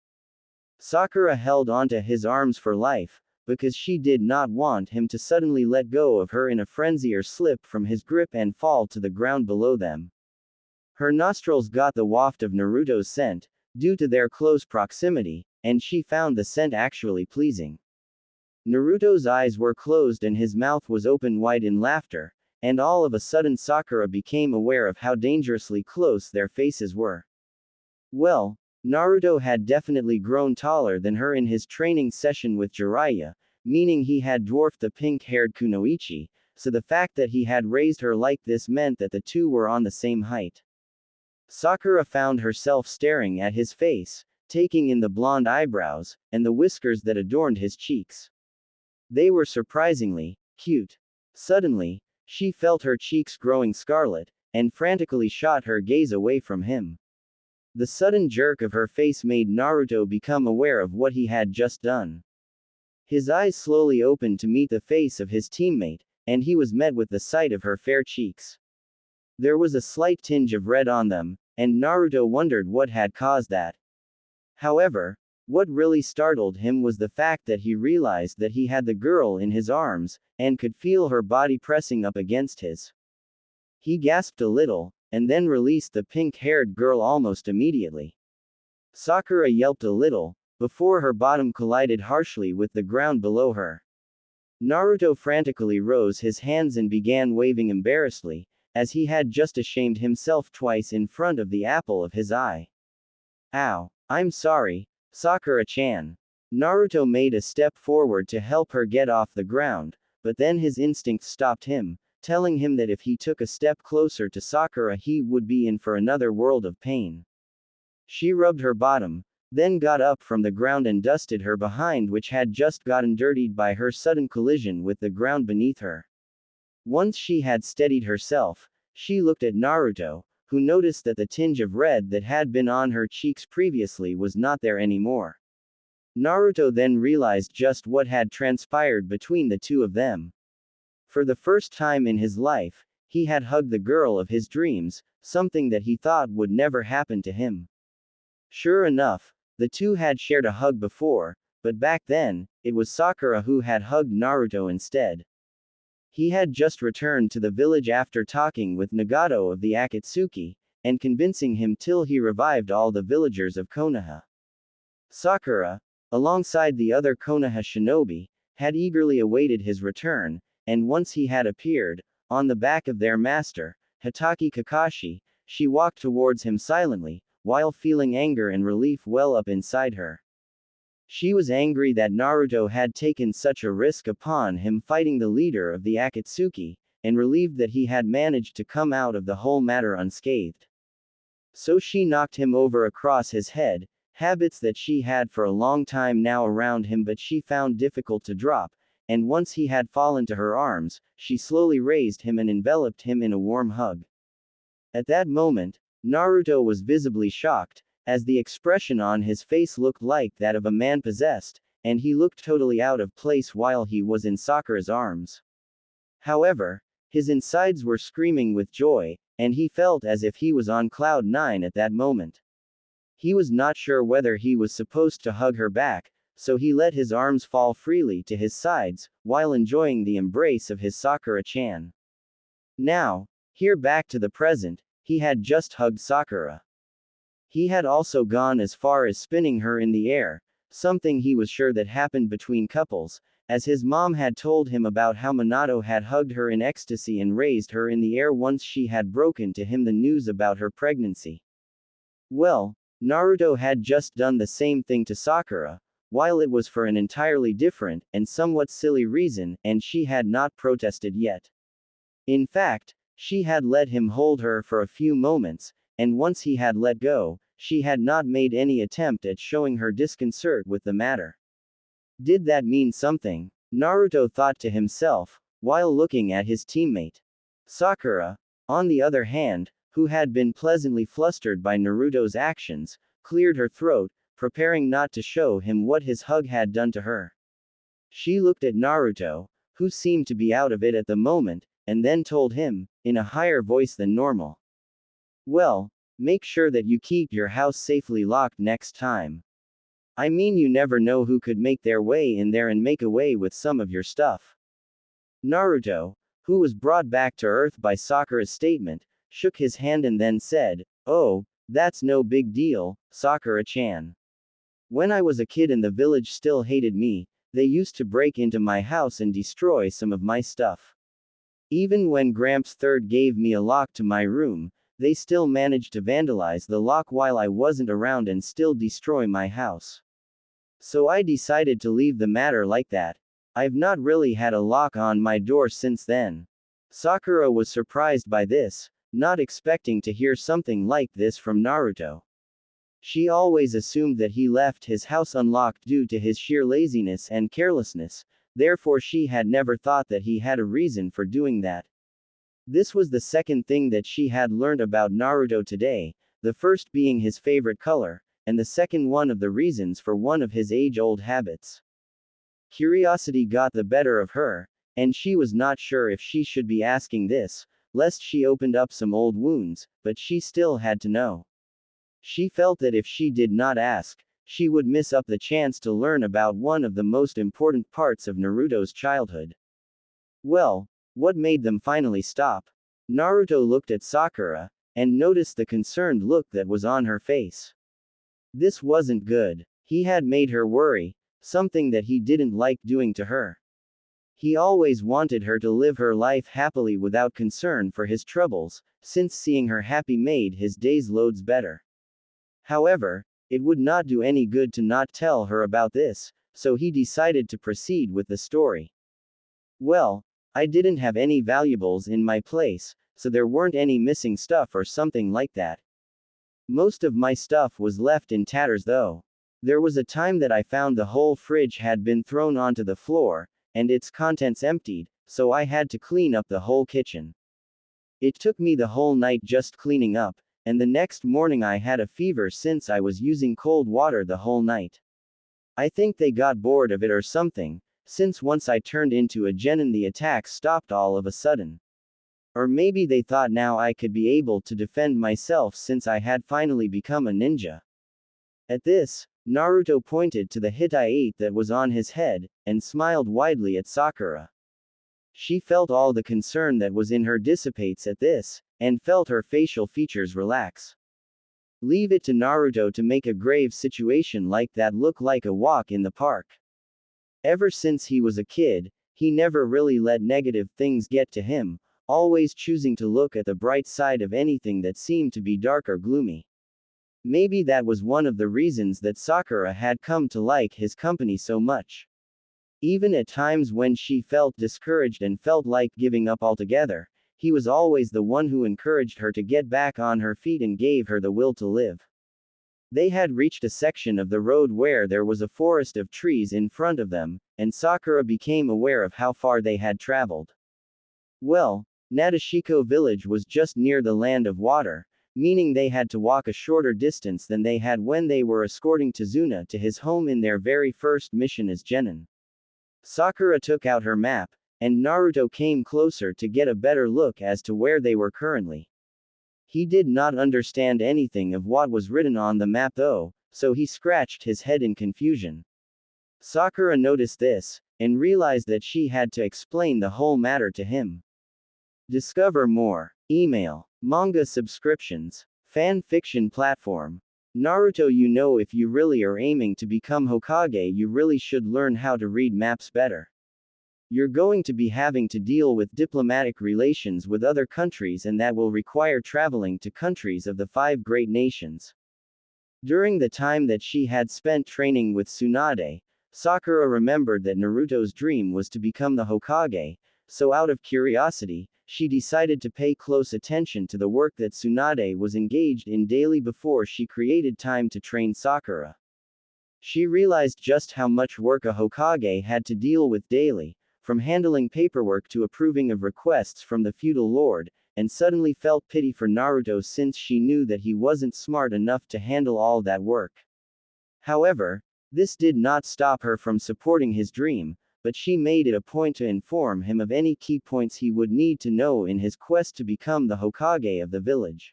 Sakura held onto his arms for life, because she did not want him to suddenly let go of her in a frenzy or slip from his grip and fall to the ground below them. Her nostrils got the waft of Naruto's scent, due to their close proximity, and she found the scent actually pleasing. Naruto's eyes were closed and his mouth was open wide in laughter, and all of a sudden Sakura became aware of how dangerously close their faces were. Well, Naruto had definitely grown taller than her in his training session with Jiraiya, meaning he had dwarfed the pink-haired Kunoichi, so the fact that he had raised her like this meant that the two were on the same height. Sakura found herself staring at his face, taking in the blonde eyebrows, and the whiskers that adorned his cheeks. They were surprisingly cute. Suddenly, she felt her cheeks growing scarlet, and frantically shot her gaze away from him. The sudden jerk of her face made Naruto become aware of what he had just done. His eyes slowly opened to meet the face of his teammate, and he was met with the sight of her fair cheeks. There was a slight tinge of red on them, and Naruto wondered what had caused that. However, what really startled him was the fact that he realized that he had the girl in his arms, and could feel her body pressing up against his. He gasped a little, and then released the pink-haired girl almost immediately. Sakura yelped a little, before her bottom collided harshly with the ground below her. Naruto frantically rose his hands and began waving embarrassedly, as he had just ashamed himself twice in front of the apple of his eye. "Ow. I'm sorry, Sakura-chan." Naruto made a step forward to help her get off the ground, but then his instincts stopped him, telling him that if he took a step closer to Sakura he would be in for another world of pain. She rubbed her bottom, then got up from the ground and dusted her behind, which had just gotten dirtied by her sudden collision with the ground beneath her. Once she had steadied herself, she looked at Naruto, who noticed that the tinge of red that had been on her cheeks previously was not there anymore. Naruto then realized just what had transpired between the two of them. For the first time in his life, he had hugged the girl of his dreams, something that he thought would never happen to him. Sure enough, the two had shared a hug before, but back then, it was Sakura who had hugged Naruto instead. He had just returned to the village after talking with Nagato of the Akatsuki, and convincing him till he revived all the villagers of Konoha. Sakura, alongside the other Konoha shinobi, had eagerly awaited his return, and once he had appeared, on the back of their master, Hitaki Kakashi, she walked towards him silently, while feeling anger and relief well up inside her. She was angry that Naruto had taken such a risk upon him fighting the leader of the Akatsuki, and relieved that he had managed to come out of the whole matter unscathed. So she knocked him over across his head, habits that she had for a long time now around him but she found difficult to drop, and once he had fallen to her arms, she slowly raised him and enveloped him in a warm hug. At that moment, Naruto was visibly shocked, as the expression on his face looked like that of a man possessed, and he looked totally out of place while he was in Sakura's arms. However, his insides were screaming with joy, and he felt as if he was on cloud 9 at that moment. He was not sure whether he was supposed to hug her back, so he let his arms fall freely to his sides, while enjoying the embrace of his Sakura-chan. Now, here back to the present, he had just hugged Sakura. He had also gone as far as spinning her in the air, something he was sure that happened between couples, as his mom had told him about how Minato had hugged her in ecstasy and raised her in the air once she had broken to him the news about her pregnancy. Well, Naruto had just done the same thing to Sakura, while it was for an entirely different, and somewhat silly reason, and she had not protested yet. In fact, she had let him hold her for a few moments, and once he had let go, she had not made any attempt at showing her disconcert with the matter. Did that mean something? Naruto thought to himself, while looking at his teammate. Sakura, on the other hand, who had been pleasantly flustered by Naruto's actions, cleared her throat, preparing not to show him what his hug had done to her. She looked at Naruto, who seemed to be out of it at the moment, and then told him, in a higher voice than normal. Well, make sure that you keep your house safely locked next time. I mean, you never know who could make their way in there and make away with some of your stuff. Naruto, who was brought back to earth by Sakura's statement, shook his hand and then said, "Oh, that's no big deal, Sakura-chan. When I was a kid and the village still hated me, they used to break into my house and destroy some of my stuff. Even when Gramps III gave me a lock to my room, they still managed to vandalize the lock while I wasn't around and still destroy my house. So I decided to leave the matter like that. I've not really had a lock on my door since then." Sakura was surprised by this, not expecting to hear something like this from Naruto. She always assumed that he left his house unlocked due to his sheer laziness and carelessness, therefore she had never thought that he had a reason for doing that. This was the second thing that she had learned about Naruto today, the first being his favorite color, and the second one of the reasons for one of his age-old habits. Curiosity got the better of her, and she was not sure if she should be asking this, lest she opened up some old wounds, but she still had to know. She felt that if she did not ask, she would miss up the chance to learn about one of the most important parts of Naruto's childhood. Well, what made them finally stop? Naruto looked at Sakura, and noticed the concerned look that was on her face. This wasn't good. He had made her worry, something that he didn't like doing to her. He always wanted her to live her life happily without concern for his troubles, since seeing her happy made his days loads better. However, it would not do any good to not tell her about this, so he decided to proceed with the story. Well, I didn't have any valuables in my place, so there weren't any missing stuff or something like that. Most of my stuff was left in tatters though. There was a time that I found the whole fridge had been thrown onto the floor, and its contents emptied, so I had to clean up the whole kitchen. It took me the whole night just cleaning up, and the next morning I had a fever since I was using cold water the whole night. I think they got bored of it or something, since once I turned into a genin the attacks stopped all of a sudden. Or maybe they thought now I could be able to defend myself since I had finally become a ninja. At this, Naruto pointed to the Hittite that was on his head, and smiled widely at Sakura. She felt all the concern that was in her dissipates at this, and felt her facial features relax. Leave it to Naruto to make a grave situation like that look like a walk in the park. Ever since he was a kid, he never really let negative things get to him, always choosing to look at the bright side of anything that seemed to be dark or gloomy. Maybe that was one of the reasons that Sakura had come to like his company so much. Even at times when she felt discouraged and felt like giving up altogether, he was always the one who encouraged her to get back on her feet and gave her the will to live. They had reached a section of the road where there was a forest of trees in front of them, and Sakura became aware of how far they had traveled. Well, Nadeshiko village was just near the land of water, meaning they had to walk a shorter distance than they had when they were escorting Tazuna to his home in their very first mission as genin. Sakura took out her map, and Naruto came closer to get a better look as to where they were currently. He did not understand anything of what was written on the map though, so he scratched his head in confusion. Sakura noticed this, and realized that she had to explain the whole matter to him. Discover more. Email. Manga subscriptions. Fan fiction platform. Naruto, you know, if you really are aiming to become Hokage, you really should learn how to read maps better. You're going to be having to deal with diplomatic relations with other countries, and that will require traveling to countries of the 5 great nations. During the time that she had spent training with Tsunade, Sakura remembered that Naruto's dream was to become the Hokage, so out of curiosity, she decided to pay close attention to the work that Tsunade was engaged in daily before she created time to train Sakura. She realized just how much work a Hokage had to deal with daily, from handling paperwork to approving of requests from the feudal lord, and suddenly felt pity for Naruto since she knew that he wasn't smart enough to handle all that work. However, this did not stop her from supporting his dream, but she made it a point to inform him of any key points he would need to know in his quest to become the Hokage of the village.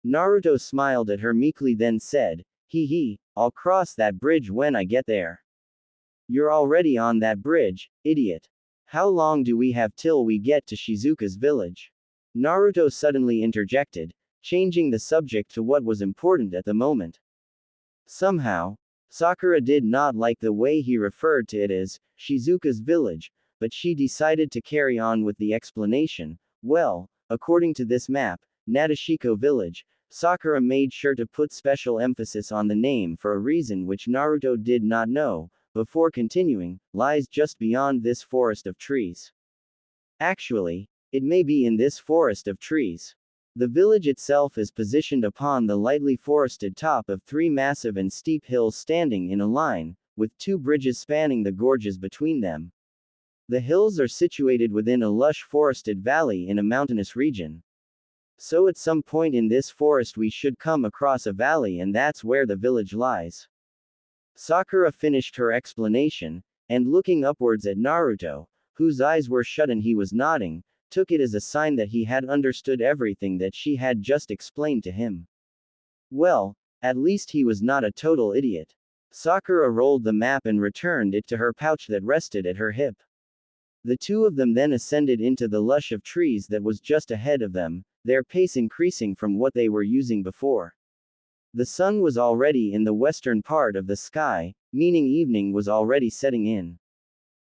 Naruto smiled at her meekly, then said, "Hee, I'll cross that bridge when I get there." "You're already on that bridge, idiot. How long do we have till we get to Shizuka's village?" Naruto suddenly interjected, changing the subject to what was important at the moment. Somehow, Sakura did not like the way he referred to it as Shizuka's village, but she decided to carry on with the explanation. "Well, according to this map, Nadeshiko village." Sakura made sure to put special emphasis on the name for a reason which Naruto did not know, before continuing, "lies just beyond this forest of trees. Actually, it may be in this forest of trees." The village itself is positioned upon the lightly forested top of 3 massive and steep hills standing in a line, with 2 bridges spanning the gorges between them. The hills are situated within a lush forested valley in a mountainous region. So at some point in this forest we should come across a valley, and that's where the village lies. Sakura finished her explanation, and looking upwards at Naruto, whose eyes were shut and he was nodding, took it as a sign that he had understood everything that she had just explained to him. Well, at least he was not a total idiot. Sakura rolled the map and returned it to her pouch that rested at her hip. The two of them then ascended into the lush of trees that was just ahead of them, their pace increasing from what they were using before. The sun was already in the western part of the sky, meaning evening was already setting in.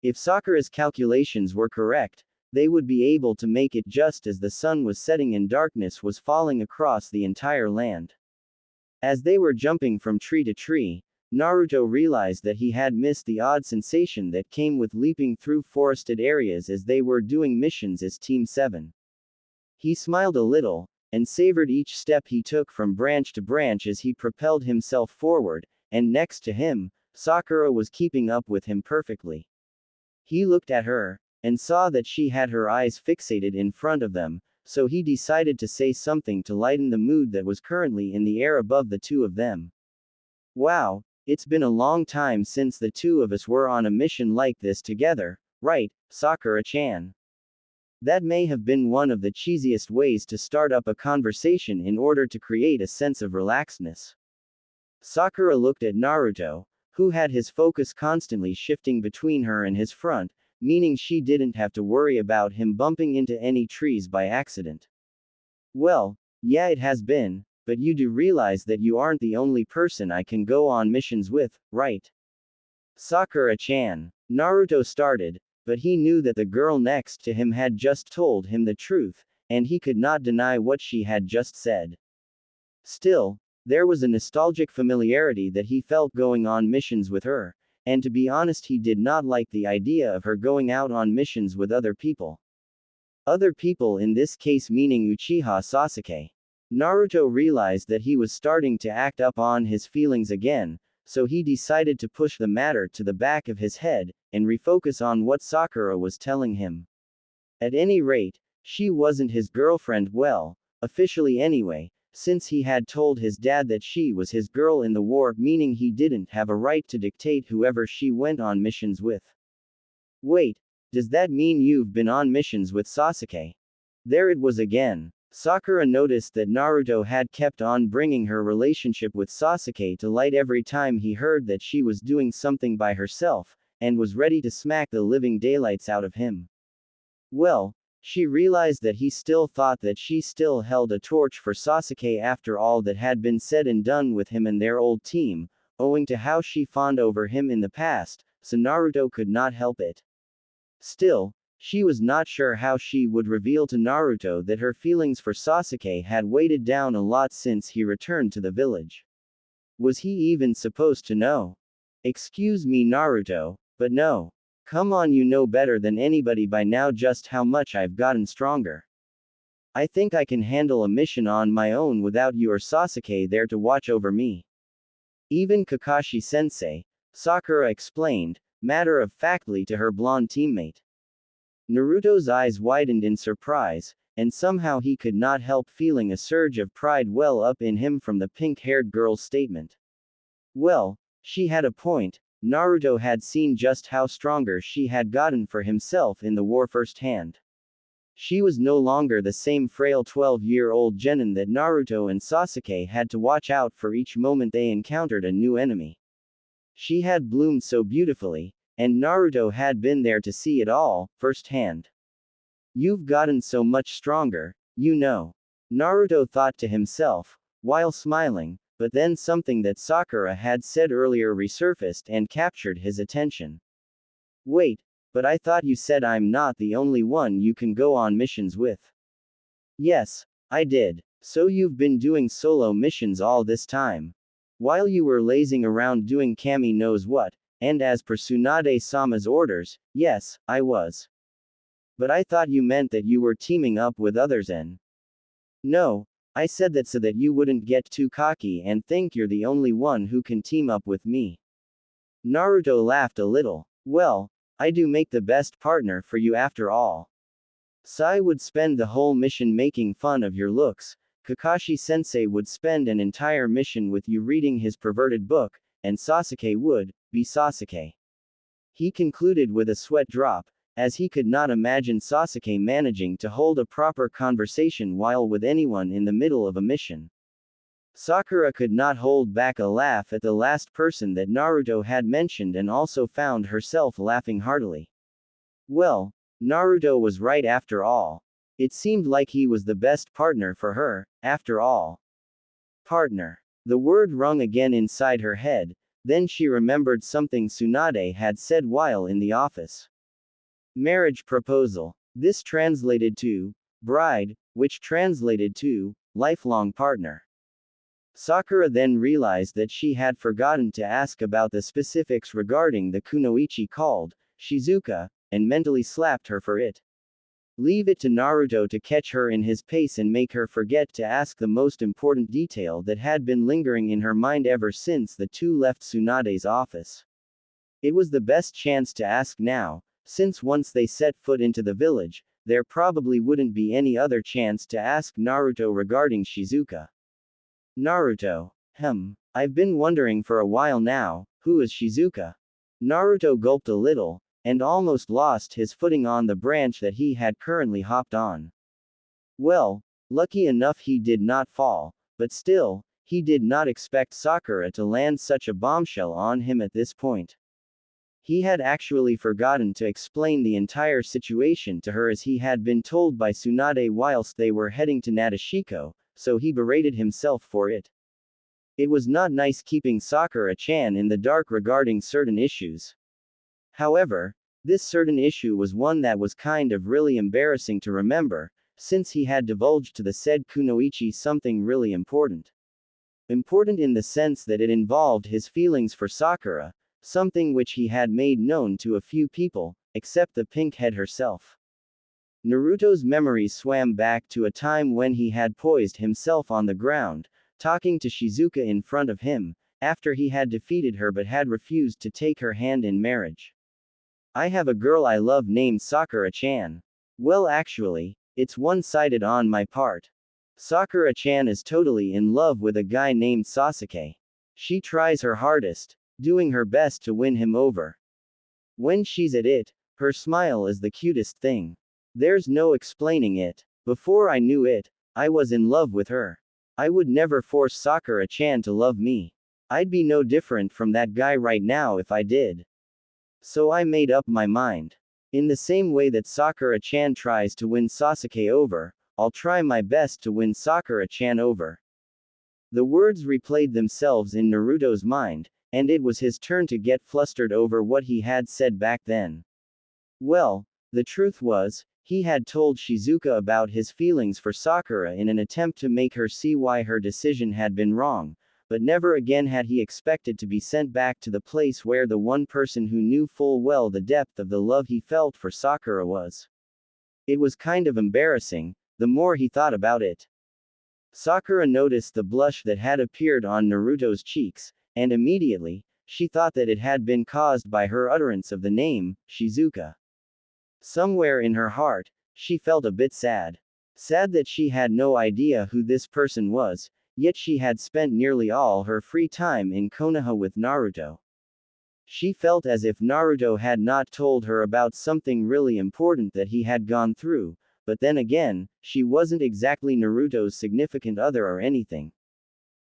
If Sakura's calculations were correct, they would be able to make it just as the sun was setting and darkness was falling across the entire land. As they were jumping from tree to tree, Naruto realized that he had missed the odd sensation that came with leaping through forested areas as they were doing missions as Team 7. He smiled a little, and savored each step he took from branch to branch as he propelled himself forward, and next to him, Sakura was keeping up with him perfectly. He looked at her, and saw that she had her eyes fixated in front of them, so he decided to say something to lighten the mood that was currently in the air above the two of them. Wow, it's been a long time since the two of us were on a mission like this together, right, Sakura-chan? That may have been one of the cheesiest ways to start up a conversation in order to create a sense of relaxedness. Sakura looked at Naruto, who had his focus constantly shifting between her and his front, meaning she didn't have to worry about him bumping into any trees by accident. Well, yeah, it has been, but you do realize that you aren't the only person I can go on missions with, right? Sakura-chan. Naruto started, but he knew that the girl next to him had just told him the truth, and he could not deny what she had just said. Still, there was a nostalgic familiarity that he felt going on missions with her, and to be honest, he did not like the idea of her going out on missions with other people. Other people in this case meaning Uchiha Sasuke. Naruto realized that he was starting to act up on his feelings again, so he decided to push the matter to the back of his head, and refocus on what Sakura was telling him. At any rate, she wasn't his girlfriend, well, officially anyway, since he had told his dad that she was his girl in the war, meaning he didn't have a right to dictate whoever she went on missions with. Wait, does that mean you've been on missions with Sasuke? There it was again. Sakura noticed that Naruto had kept on bringing her relationship with Sasuke to light every time he heard that she was doing something by herself, and was ready to smack the living daylights out of him. Well, she realized that he still thought that she still held a torch for Sasuke after all that had been said and done with him and their old team, owing to how she fawned over him in the past, so Naruto could not help it. Still, she was not sure how she would reveal to Naruto that her feelings for Sasuke had weighted down a lot since he returned to the village. Was he even supposed to know? Excuse me, Naruto, but no. Come on, you know better than anybody by now just how much I've gotten stronger. I think I can handle a mission on my own without you or Sasuke there to watch over me. Even Kakashi-sensei, Sakura explained, matter-of-factly to her blonde teammate. Naruto's eyes widened in surprise, and somehow he could not help feeling a surge of pride well up in him from the pink-haired girl's statement. Well, she had a point. Naruto had seen just how stronger she had gotten for himself in the war firsthand. She was no longer the same frail 12-year-old genin that Naruto and Sasuke had to watch out for each moment they encountered a new enemy. She had bloomed so beautifully, and Naruto had been there to see it all, firsthand. You've gotten so much stronger, you know. Naruto thought to himself, while smiling, but then something that Sakura had said earlier resurfaced and captured his attention. Wait, but I thought you said I'm not the only one you can go on missions with. Yes, I did. So you've been doing solo missions all this time. While you were lazing around doing Kami knows what, and as per Tsunade-sama's orders, yes, I was. But I thought you meant that you were teaming up with others and… No, I said that so that you wouldn't get too cocky and think you're the only one who can team up with me. Naruto laughed a little. Well, I do make the best partner for you after all. Sai would spend the whole mission making fun of your looks, Kakashi-sensei would spend an entire mission with you reading his perverted book, and Sasuke would be Sasuke. He concluded with a sweat drop, as he could not imagine Sasuke managing to hold a proper conversation while with anyone in the middle of a mission. Sakura could not hold back a laugh at the last person that Naruto had mentioned and also found herself laughing heartily. Well, Naruto was right after all. It seemed like he was the best partner for her, after all. Partner. The word rung again inside her head, then she remembered something Tsunade had said while in the office. Marriage proposal. This translated to bride, which translated to lifelong partner. Sakura then realized that she had forgotten to ask about the specifics regarding the kunoichi called Shizuka, and mentally slapped her for it. Leave it to Naruto to catch her in his pace and make her forget to ask the most important detail that had been lingering in her mind ever since the two left Tsunade's office. It was the best chance to ask now, since once they set foot into the village, there probably wouldn't be any other chance to ask Naruto regarding Shizuka. Naruto. I've been wondering for a while now, who is Shizuka? Naruto gulped a little, and almost lost his footing on the branch that he had currently hopped on. Well, lucky enough he did not fall, but still, he did not expect Sakura to land such a bombshell on him at this point. He had actually forgotten to explain the entire situation to her as he had been told by Tsunade whilst they were heading to Nadeshiko, so he berated himself for it. It was not nice keeping Sakura-chan in the dark regarding certain issues. However, this certain issue was one that was kind of really embarrassing to remember, since he had divulged to the said Kunoichi something really important. Important in the sense that it involved his feelings for Sakura, something which he had made known to a few people, except the pink head herself. Naruto's memories swam back to a time when he had poised himself on the ground, talking to Shizuka in front of him, after he had defeated her but had refused to take her hand in marriage. I have a girl I love named Sakura-chan. Well, actually, it's one-sided on my part. Sakura-chan is totally in love with a guy named Sasuke. She tries her hardest, doing her best to win him over. When she's at it, her smile is the cutest thing. There's no explaining it. Before I knew it, I was in love with her. I would never force Sakura-chan to love me. I'd be no different from that guy right now if I did. So I made up my mind. In the same way that Sakura-chan tries to win Sasuke over, I'll try my best to win Sakura-chan over. The words replayed themselves in Naruto's mind, and it was his turn to get flustered over what he had said back then. Well, the truth was, he had told Shizuka about his feelings for Sakura in an attempt to make her see why her decision had been wrong, but never again had he expected to be sent back to the place where the one person who knew full well the depth of the love he felt for Sakura was. It was kind of embarrassing, the more he thought about it. Sakura noticed the blush that had appeared on Naruto's cheeks, and immediately, she thought that it had been caused by her utterance of the name, Shizuka. Somewhere in her heart, she felt a bit sad. Sad that she had no idea who this person was, yet she had spent nearly all her free time in Konoha with Naruto. She felt as if Naruto had not told her about something really important that he had gone through, but then again, she wasn't exactly Naruto's significant other or anything.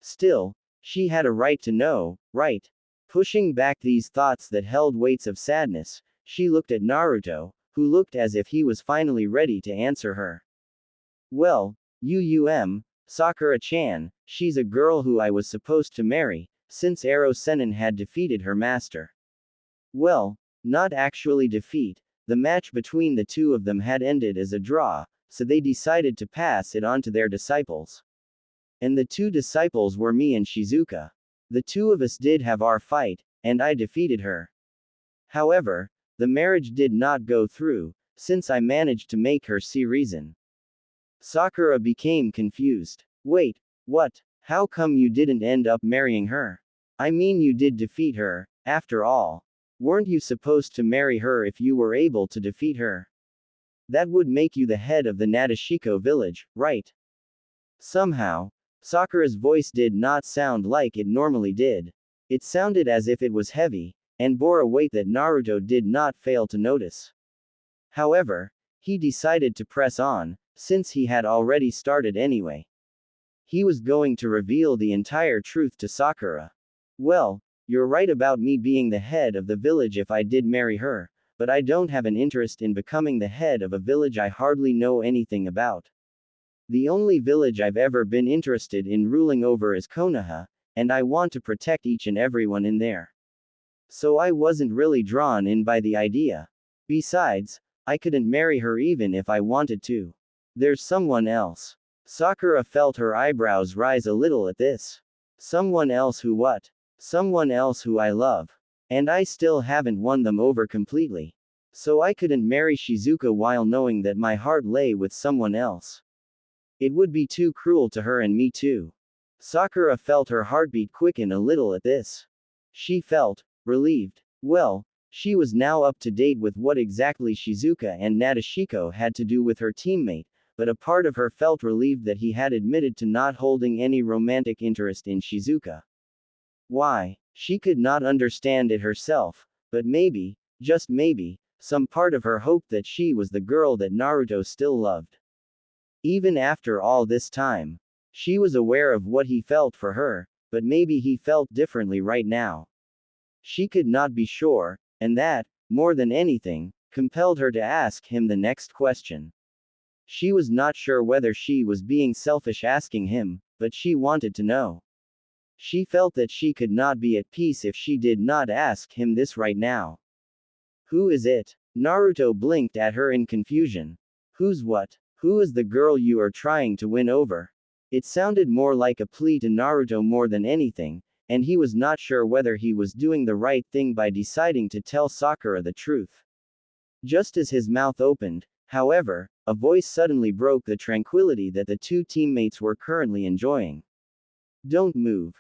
Still, she had a right to know, right? Pushing back these thoughts that held weights of sadness, she looked at Naruto, who looked as if he was finally ready to answer her. Well, Sakura-chan, she's a girl who I was supposed to marry, since Ero Sennin had defeated her master. Well, not actually defeat, the match between the two of them had ended as a draw, so they decided to pass it on to their disciples. And the two disciples were me and Shizuka. The two of us did have our fight, and I defeated her. However, the marriage did not go through, since I managed to make her see reason. Sakura became confused. Wait, what? How come you didn't end up marrying her? I mean, you did defeat her, after all. Weren't you supposed to marry her if you were able to defeat her? That would make you the head of the Nadeshiko village, right? Somehow, Sakura's voice did not sound like it normally did. It sounded as if it was heavy, and bore a weight that Naruto did not fail to notice. However, he decided to press on, since he had already started anyway. He was going to reveal the entire truth to Sakura. Well, you're right about me being the head of the village if I did marry her, but I don't have an interest in becoming the head of a village I hardly know anything about. The only village I've ever been interested in ruling over is Konoha, and I want to protect each and everyone in there. So I wasn't really drawn in by the idea. Besides, I couldn't marry her even if I wanted to. There's someone else. Sakura felt her eyebrows rise a little at this. Someone else who what? Someone else who I love. And I still haven't won them over completely. So I couldn't marry Shizuka while knowing that my heart lay with someone else. It would be too cruel to her and me too. Sakura felt her heartbeat quicken a little at this. She felt relieved. Well, She was now up to date with what exactly Shizuka and Nadeshiko had to do with her teammate, but a part of her felt relieved that he had admitted to not holding any romantic interest in Shizuka. Why? She could not understand it herself, but maybe, just maybe, some part of her hoped that she was the girl that Naruto still loved. Even after all this time, she was aware of what he felt for her, but maybe he felt differently right now. She could not be sure, and that, more than anything, compelled her to ask him the next question. She was not sure whether she was being selfish asking him, but she wanted to know. She felt that she could not be at peace if she did not ask him this right now. Who is it? Naruto blinked at her in confusion. Who's what? Who is the girl you are trying to win over? It sounded more like a plea to Naruto more than anything, and he was not sure whether he was doing the right thing by deciding to tell Sakura the truth. Just as his mouth opened, however, a voice suddenly broke the tranquility that the two teammates were currently enjoying. Don't move.